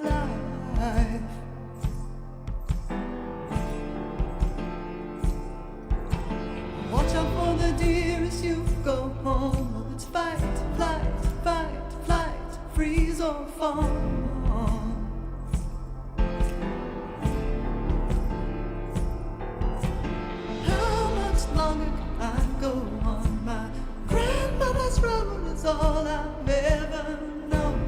life. Watch out for the deer as you go home. Oh, it's fight, flight, fight, flight, freeze or fall. How much longer can I go on? My grandmother's road is all I've ever known.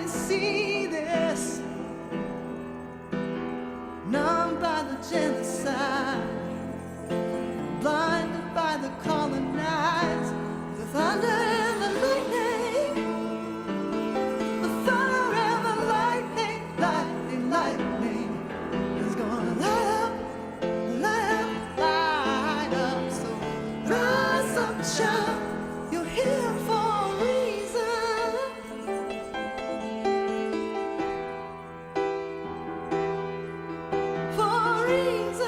you see this? Numbed by the genocide, blinded by the colonized, the thunder and the lightning, the thunder and the lightning, lightning, lightning is gonna light up, light up, light up. So rise up, child, you're here for a reason. For a reason.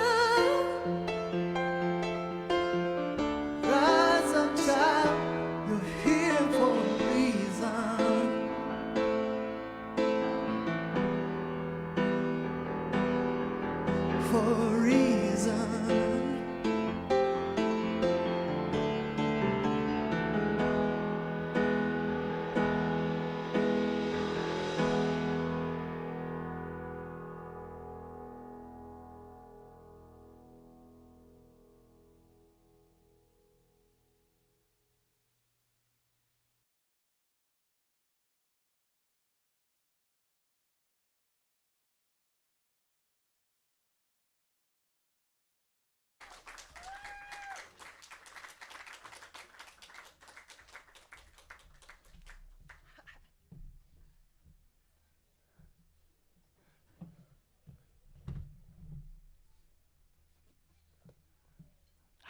Rise up, child, you're here for a reason. For a reason.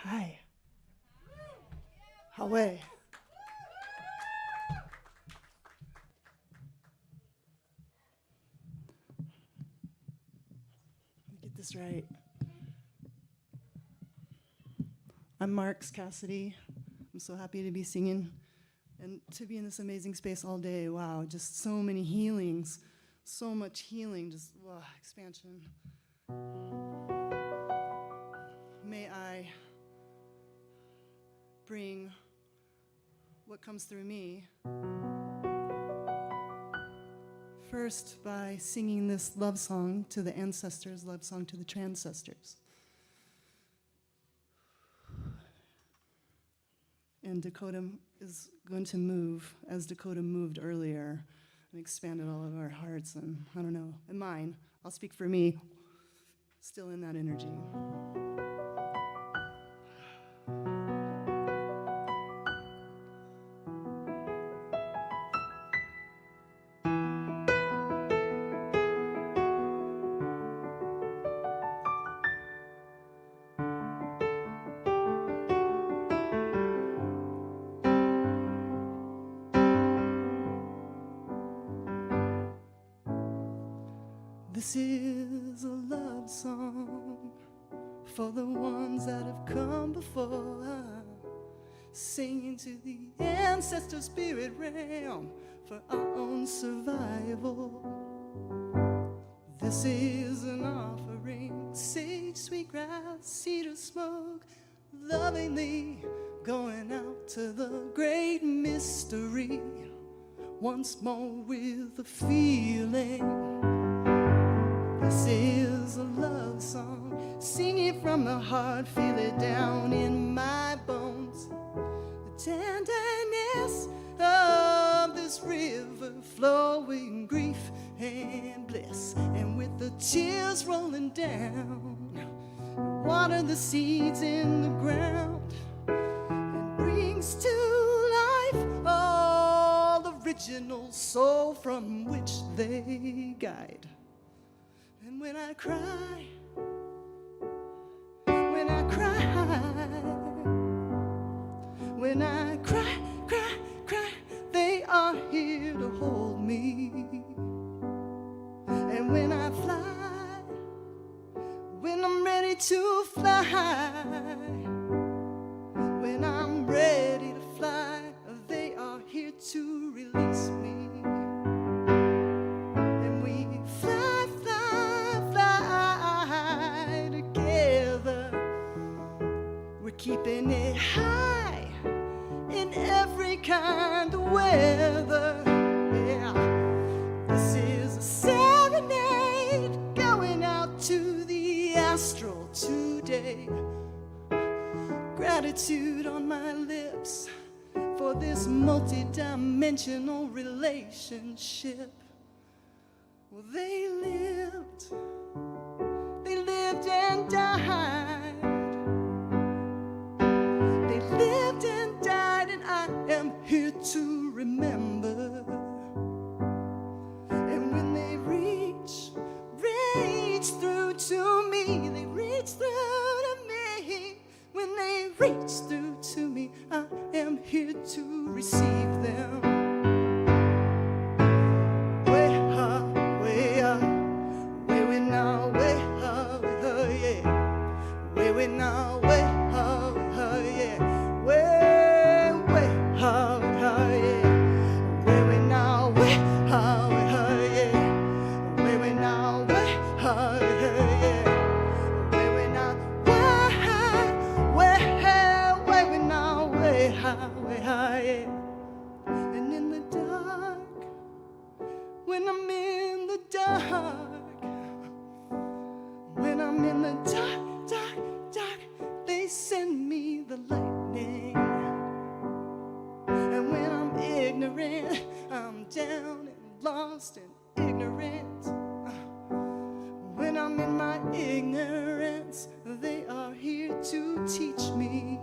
Hi. Away. Get this right. I'm Marx Cassity. I'm so happy to be singing and to be in this amazing space all day. Wow, just so many healings, so much healing, just expansion. May I bring what comes through me first by singing this love song to the ancestors, love song to the transcestors. And Dakota is going to move as Dakota moved earlier and expanded all of our hearts and, I don't know, and mine. I'll speak for me, still in that energy. This is a love song for the ones that have come before, singing to the ancestor spirit realm for our own survival. This is an offering, sage, sweetgrass, cedar smoke, lovingly going out to the great mystery, once more with a feeling. This is a love song, sing it from the heart, feel it down in my bones. The tenderness of this river flowing grief and bliss, and with the tears rolling down, water the seeds in the ground, and brings to life all the original soul from which they guide. And when I cry, when I cry, when I cry, cry, cry, they are here to hold me. And when I fly, when I'm ready to fly, when I'm ready to fly, they are here to release me. And we fly, fly, fly together. We're keeping it high in every kind of weather. Yeah, this is a serenade going out to the astral today. Gratitude on my lips for this multi-dimensional relationship. Well, they lived and died. They lived and died, and I am here to remember. And when they reach through to me, they reach through to me. When they reach through to me, I am here to receive them. Way up, way up, way now, yeah. Way now, way up, yeah. Way up, yeah. Way now, way up, yeah. Way now, way up, yeah. Way now, way now, way high, yeah. And in the dark, when I'm in the dark, when I'm in the dark, dark, dark, they send me the lightning. And when I'm ignorant, I'm down and lost and ignorant. When I'm in my ignorance, they are here to teach me.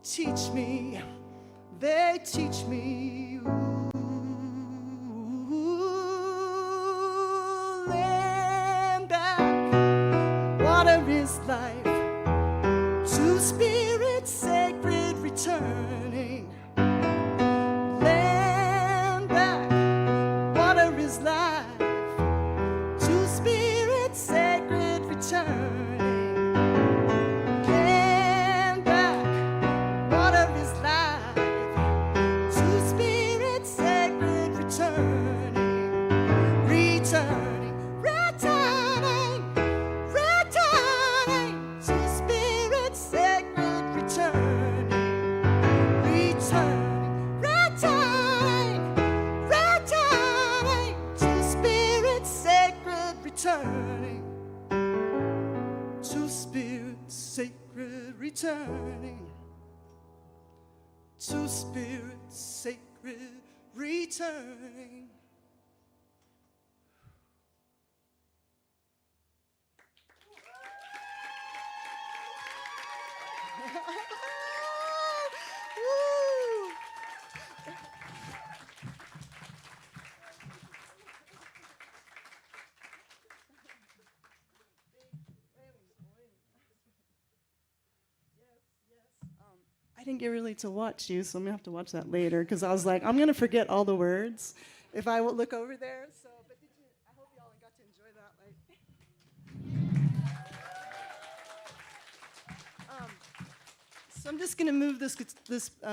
Teach me, they teach me. Ooh, land back, water is life. To spirit sacred returning. Land back, water is life. To spirit sacred returning. Land back, water is life. To spirit sacred returning. Returning, returning, returning. To spirit sacred returning. Returning, returning, returning. To spirit sacred returning. To spirit sacred returning. To spirit sacred returning. Woo! I didn't get really to watch you, so I'm gonna have to watch that later because I was like, I'm gonna forget all the words if I will look over there. So, but did you? I hope y'all got to enjoy that. So I'm just gonna move this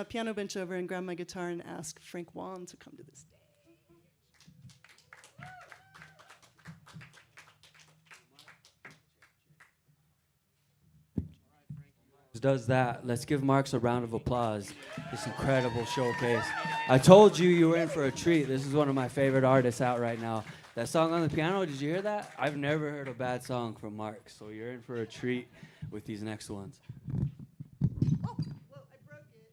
piano bench over and grab my guitar and ask Frank Waln to come to the stage. Does that. Let's give Marx a round of applause. This incredible showcase. I told you you were in for a treat. This is one of my favorite artists out right now. That song on the piano, did you hear that? I've never heard a bad song from Marx, so you're in for a treat with these next ones. Oh, well, I broke it.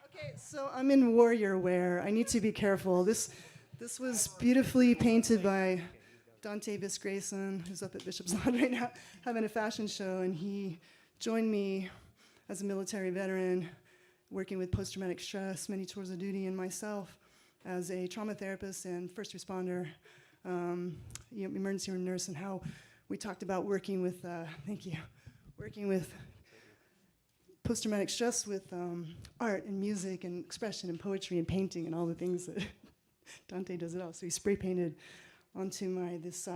Okay, so I'm in warrior wear. I need to be careful. This was beautifully painted by Dante Visgrayson, who's up at Bishop's Lawn right now, having a fashion show, and he joined me as a military veteran, working with post-traumatic stress, many tours of duty, and myself as a trauma therapist and first responder, emergency room nurse, and how we talked about working with, working with post-traumatic stress with art and music and expression and poetry and painting and all the things that Dante does it all. So he spray painted onto this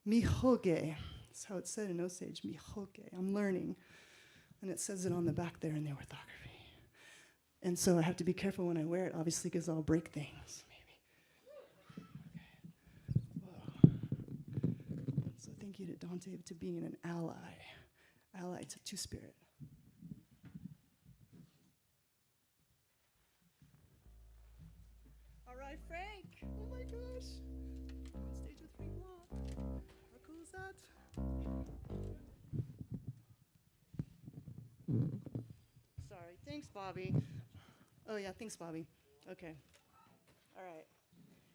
mihoge. That's how it's said in Osage, mihoge. I'm learning. And it says it on the back there in the orthography. And so I have to be careful when I wear it, obviously, because I'll break things, maybe. Okay. Whoa. So thank you to Dante to being an ally to Two-Spirit. All right, Frank. Oh my gosh. On stage with Frank Waln. How cool is that? Sorry. Thanks, Bobby. Oh yeah, thanks, Bobby. Okay. All right.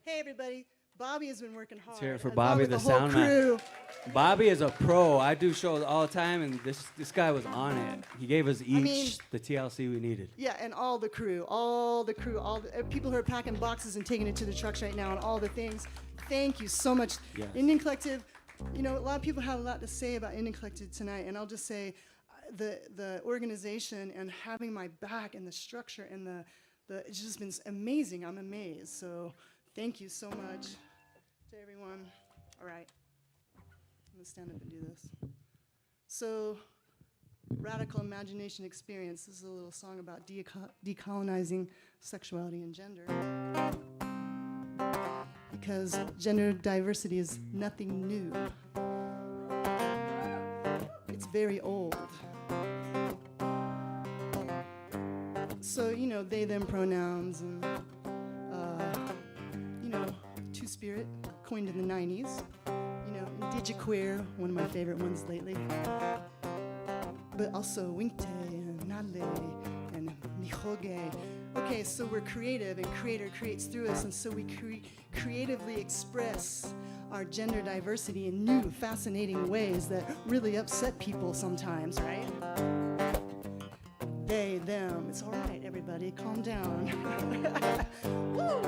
Hey, everybody. Bobby has been working hard. Let's hear it for along Bobby, with the whole sound man. crew. Bobby is a pro. I do shows all the time, and this guy was on it. He gave us each the TLC we needed. Yeah, and all the crew, all the people who are packing boxes and taking it to the trucks right now, and all the things. Thank you so much. Yes. Indian Collective, you know, a lot of people have a lot to say about Indian Collective tonight, and I'll just say the organization and having my back and the structure and the it's just been amazing. I'm amazed. So thank you so much to everyone. All right. I'm going to stand up and do this. So, Radical Imagination Experience. This is a little song about decolonizing sexuality and gender. Because gender diversity is nothing new. It's very old. So, you know, they, them pronouns and, you know, two-spirit, coined in the 90s. You know, indigiqueer, one of my favorite ones lately. But also winkte and nale and mihoge. Okay, so we're creative and creator creates through us, and so we creatively express our gender diversity in new, fascinating ways that really upset people sometimes, right? They, them. It's all right, everybody. Calm down. Woo!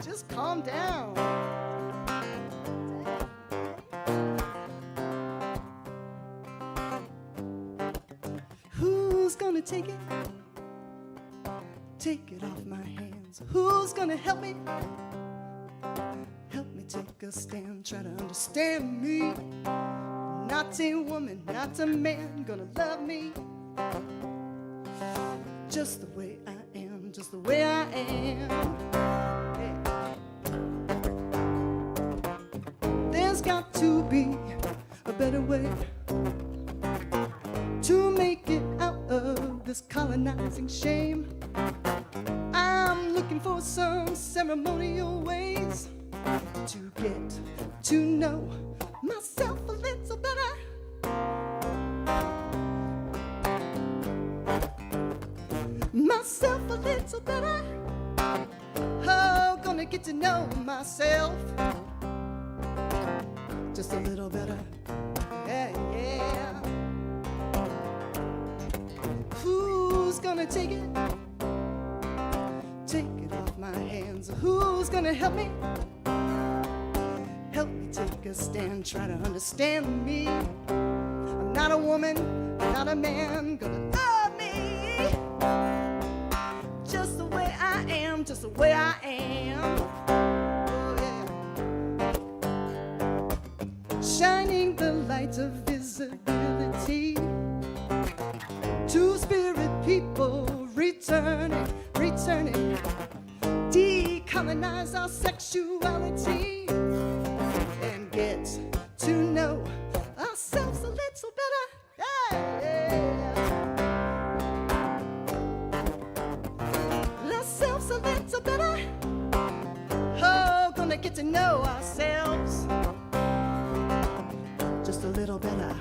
Just calm down. Who's gonna take it? Take it off my hands. Who's gonna help me? Help me take a stand. Try to understand me. Not a woman, not a man gonna love me. Just the way I am, just the way I am. Yeah. There's got to be a better way to make it out of this colonizing shame. I'm looking for some ceremonial ways to get to know myself a little better. Myself a little better. Oh, gonna get to know myself just a little better. Yeah, yeah. Who's gonna take it? Take it off my hands. Who's gonna help me? Help me take a stand. Try to understand me. I'm not a woman, I'm not a man. Gonna love me just the way I am, just the way I am. Oh, yeah. Shining the light of visibility to spirit people returning, returning. Decolonize our sexuality and get to know ourselves a little better. Yeah, yeah. Ourselves a little better. Oh, gonna get to know ourselves just a little better.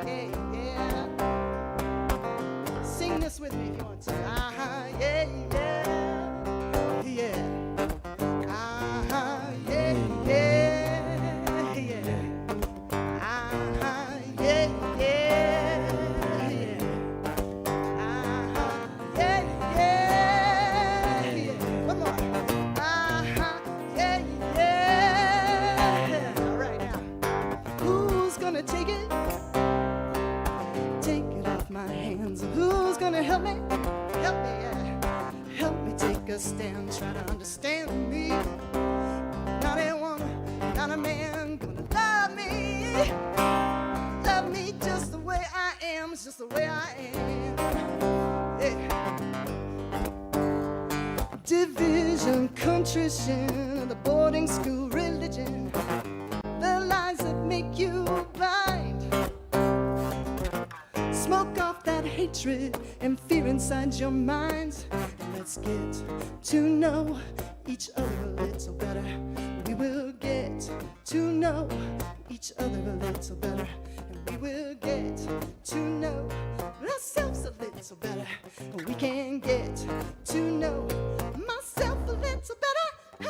Yeah, yeah. Sing this with me if you want to. Ah, yeah, yeah. Yeah. Ah, yeah, yeah, yeah. Ah, yeah, yeah, yeah. Ah, yeah, yeah, yeah. One more. Ah, yeah, yeah. All right now. Who's gonna take it? Take it off my hands. Who's gonna help me? Help me, yeah. Help me take a stand. Try to understand me. Not a woman, not a man. Gonna love me. Love me just the way I am. It's just the way I am. Yeah. Division, contrition, the boarding school religion, the lies that make you blind. Smoke off that hatred and fear inside your minds. Let's get to know each other a little better. We will get to know each other a little better. And we will get to know ourselves a little better. We can get to know myself a little better.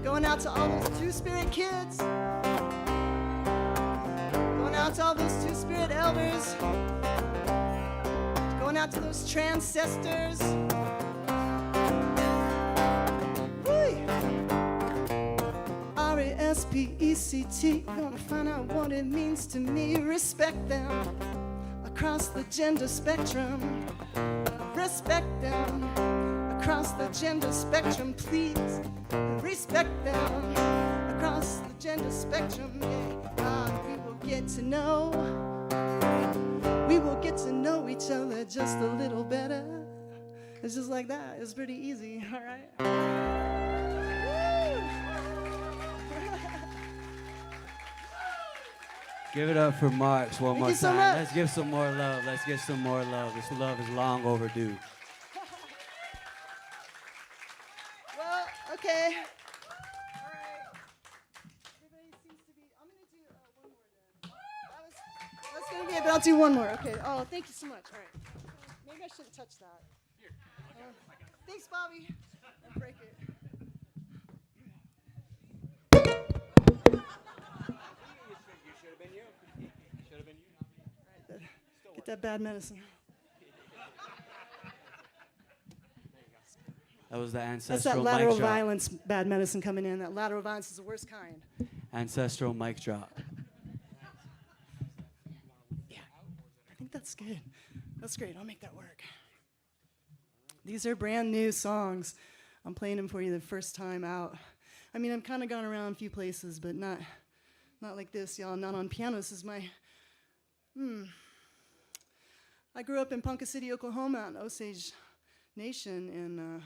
Going out to all those Two-Spirit kids. Going out to all those Two-Spirit elders. Going out to those transcestors. R-E-S-P-E-C-T. Gonna find out what it means to me. Respect them across the gender spectrum. Respect them across the gender spectrum, please. Respect them across the gender spectrum. Yeah, we will get to know. We will get to know each other just a little better. It's just like that. It's pretty easy. All right. Give it up for Marx one more you so time. much. Let's give some more love. Let's give some more love. This love is long overdue. Well, okay. All right. Everybody seems to be. I'm going to do one more then. That's going to be it, but I'll do one more. Okay. Oh, thank you so much. All right. Maybe I shouldn't touch that. Thanks, Bobby. I'll break it. Get that bad medicine. That was the That's ancestral that lateral mic drop. violence bad medicine coming in. That lateral violence is the worst kind. Ancestral mic drop. Yeah, I think that's good. That's great. I'll make that work. These are brand new songs. I'm playing them for you the first time out. I mean, I've kind of gone around a few places, but not like this, y'all. Not on piano. This is my. I grew up in Ponca City, Oklahoma, out in Osage Nation,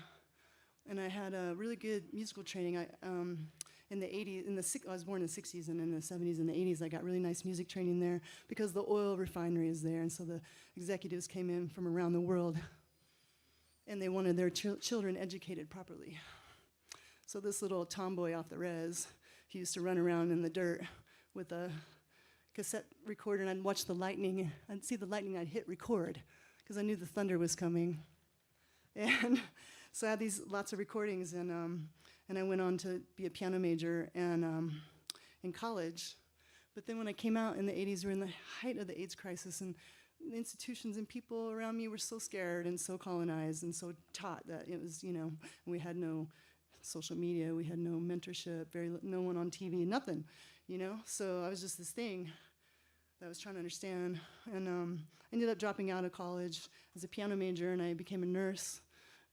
and I had a really good musical training. In the 80s, I was born in the 60s, and in the 70s and the 80s, I got really nice music training there because the oil refinery is there, and so the executives came in from around the world, and they wanted their children educated properly. So this little tomboy off the res, he used to run around in the dirt with a cassette recorder, and I'd watch the lightning. I'd see the lightning, I'd hit record, because I knew the thunder was coming. And so I had these lots of recordings, and I went on to be a piano major and in college. But then when I came out in the 80s, we were in the height of the AIDS crisis, and the institutions and people around me were so scared and so colonized and so taught that it was, we had no social media, we had no mentorship, no one on TV, nothing, So I was just this thing that I was trying to understand, and I ended up dropping out of college as a piano major, and I became a nurse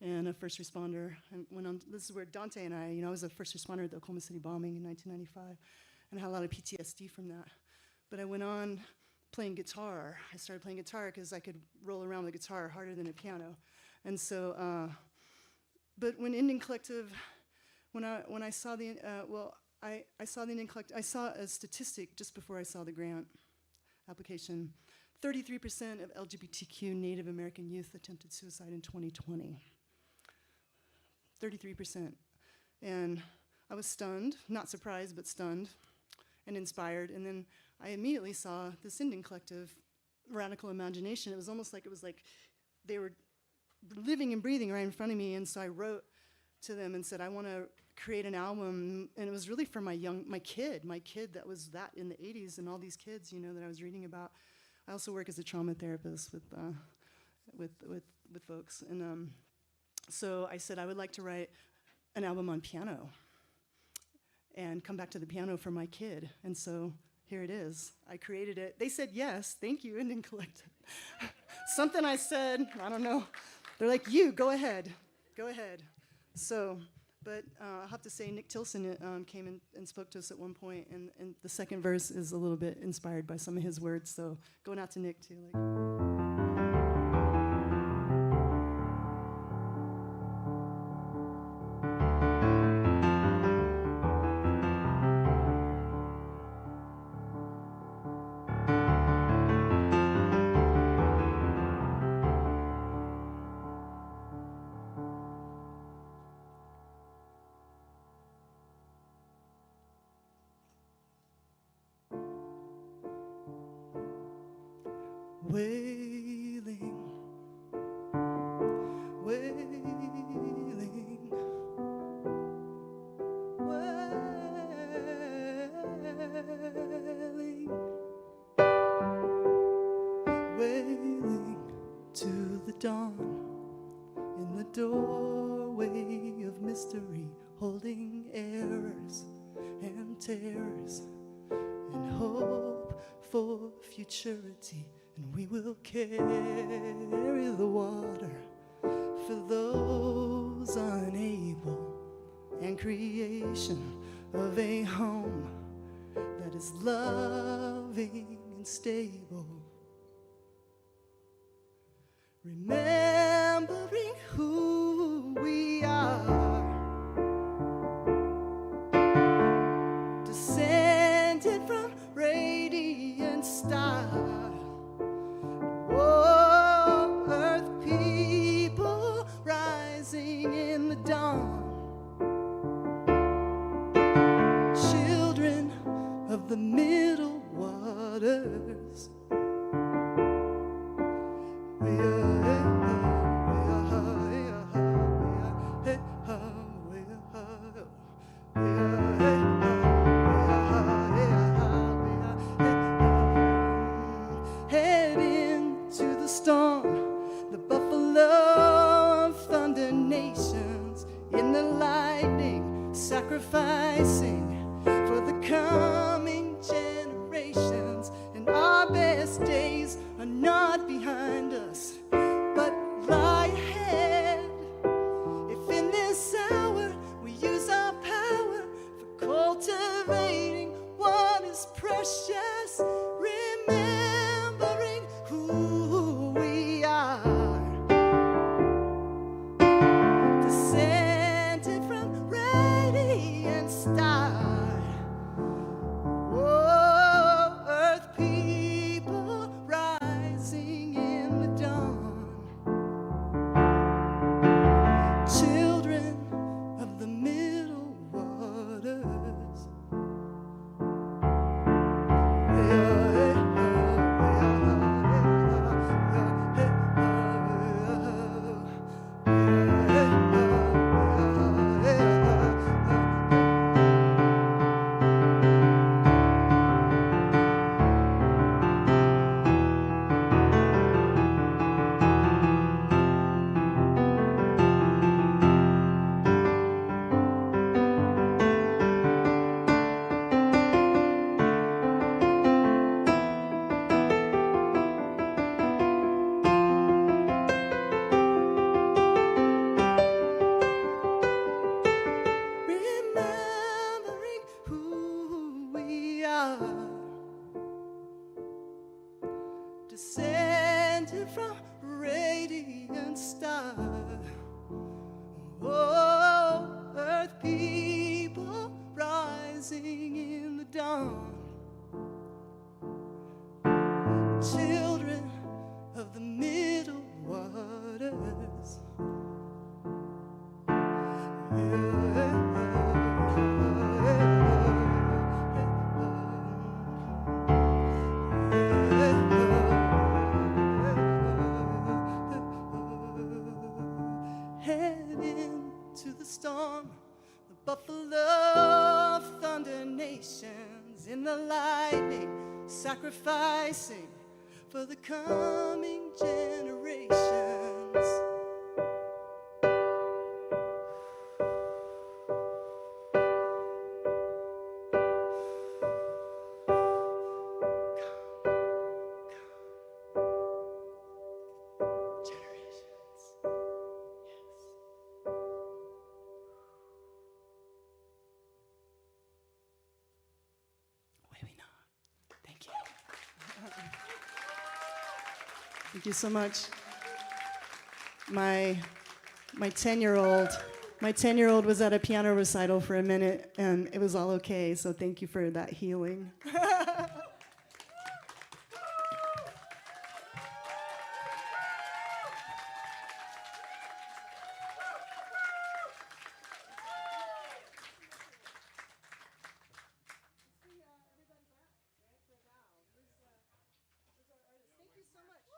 and a first responder, and went on. This is where Dante and I was a first responder at the Oklahoma City bombing in 1995, and I had a lot of PTSD from that. But I went on playing guitar. I started playing guitar because I could roll around with a guitar harder than a piano, and so. But when Indian Collective, when I saw the I saw the Indian Collective. I saw a statistic just before I saw the grant application. 33% of LGBTQ Native American youth attempted suicide in 2020. 33%. And I was stunned, not surprised, but stunned and inspired. And then I immediately saw this Indian Collective, Radical Imagination. It was almost like they were living and breathing right in front of me. And so I wrote to them and said, I want to create an album. And it was really for my kid that was that in the 80s, and all these kids, that I was reading about. I also work as a trauma therapist with folks, and so I said I would like to write an album on piano and come back to the piano for my kid, and so here it is. I created it. They said yes, thank you, Indian Collective. Something I said, I don't know. They're like, go ahead. So. But I'll have to say, Nick Tilson came and spoke to us at one point, and the second verse is a little bit inspired by some of his words. So going out to Nick too. wailing, wailing, wailing to the dawn in the doorway of mystery, holding errors and terrors and hope for futurity. And we will carry the water for those unable, and creation of a home that is loving and stable. Remembering who we are, descended from radiant star. Oh, earth people rising in the dawn, children of the middle waters. Head into the storm, the buffalo of thunder nations, in the lightning, sacrificing for the coming generations. And our best days are not behind us, but lie ahead. If in this hour we use our power for cultivating what is precious, remembering who we are, descended from radiant star. Oh, earth people rising in the dawn, children of the middle waters. Remembering who we are, descended from radiant star. Oh, earth people rising in the dawn, children of the middle waters. Head into the storm, the buffalo of thunder nations, in the lightning, sacrificing for the coming generations. Thank you so much. My 10-year-old was at a piano recital for a minute, and it was all okay, so thank you for that healing. Thank you so much.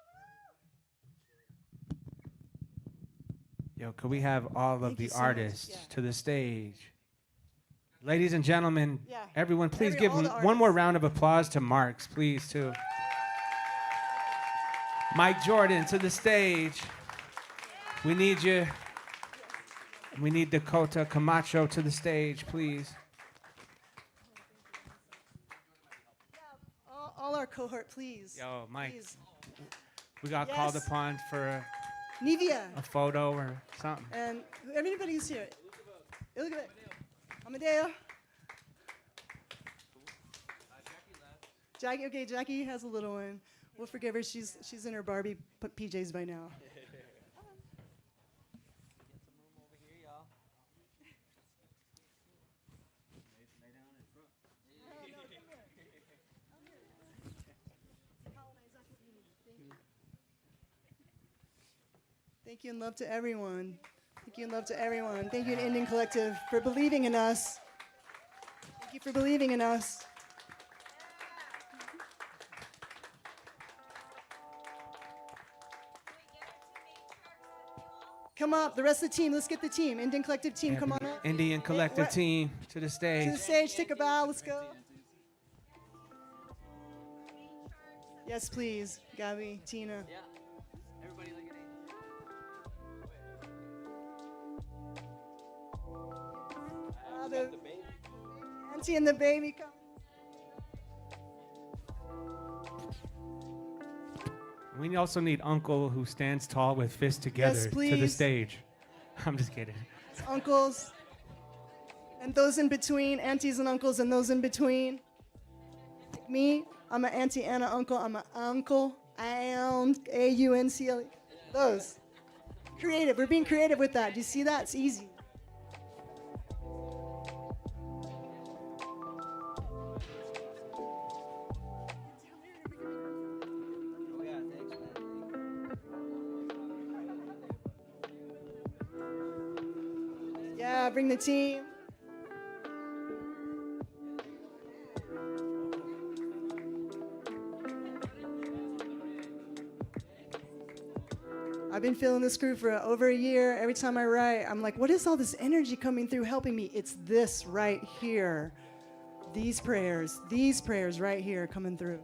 Yo, could we have all of Thank the you so much. artists Yeah. to the stage? Ladies and gentlemen, Yeah. everyone, please give all the one more artists. round of applause to Marx, please, too. Mike Jordan to the stage. We need you. We need Dakota Camacho to the stage, please. All our cohort, please. Yo, Mike, Please. we got Yes. called upon for Nivea. a photo or something. And everybody who's here. Ilegvak. Amadeo. Jackie, okay, Jackie has a little one. We'll forgive her. She's in her Barbie PJs by now. Thank you and love to everyone. Thank you and love to everyone. Thank you, Indian Collective, for believing in us. Thank you for believing in us. Come up, the rest of the team. Let's get the team. Indian Collective team, come on up. Indian Collective Right. team to the To stage. the stage, take a bow, let's go. Yes, please. Gabby, Tina. Yeah. Everybody look at it. The auntie and the baby come. We also need Uncle who stands tall with fists together to the please. stage. I'm just kidding. Uncles and those in between, aunties and uncles and those in between. Like me, I'm an auntie and an uncle. I'm an uncle. A-U-N-C-L-E. Those. Creative. We're being creative with that. Do you see that? It's easy. Yeah, bring the team. I've been feeling this groove for over a year. Every time I write, I'm like, what is all this energy coming through helping me? It's this right here. These prayers right here coming through.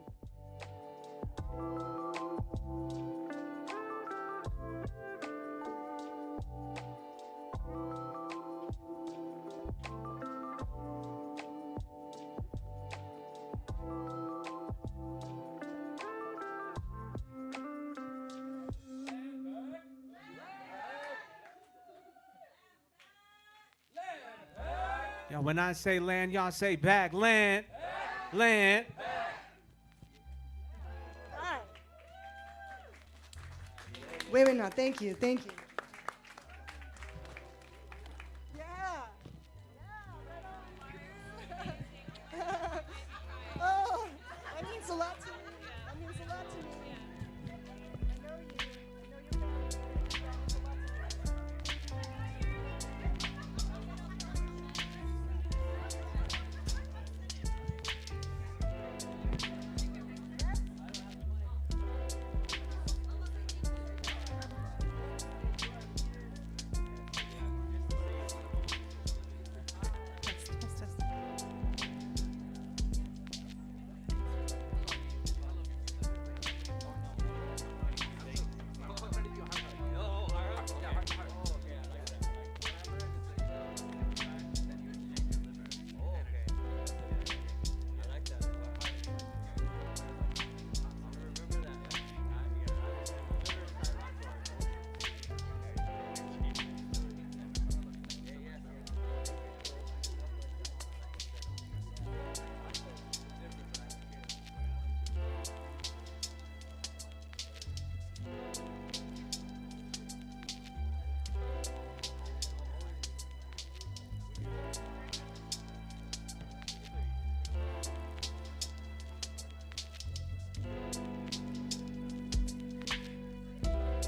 Yo, when I say land, y'all say back. Land. Land. Wait, no, thank you.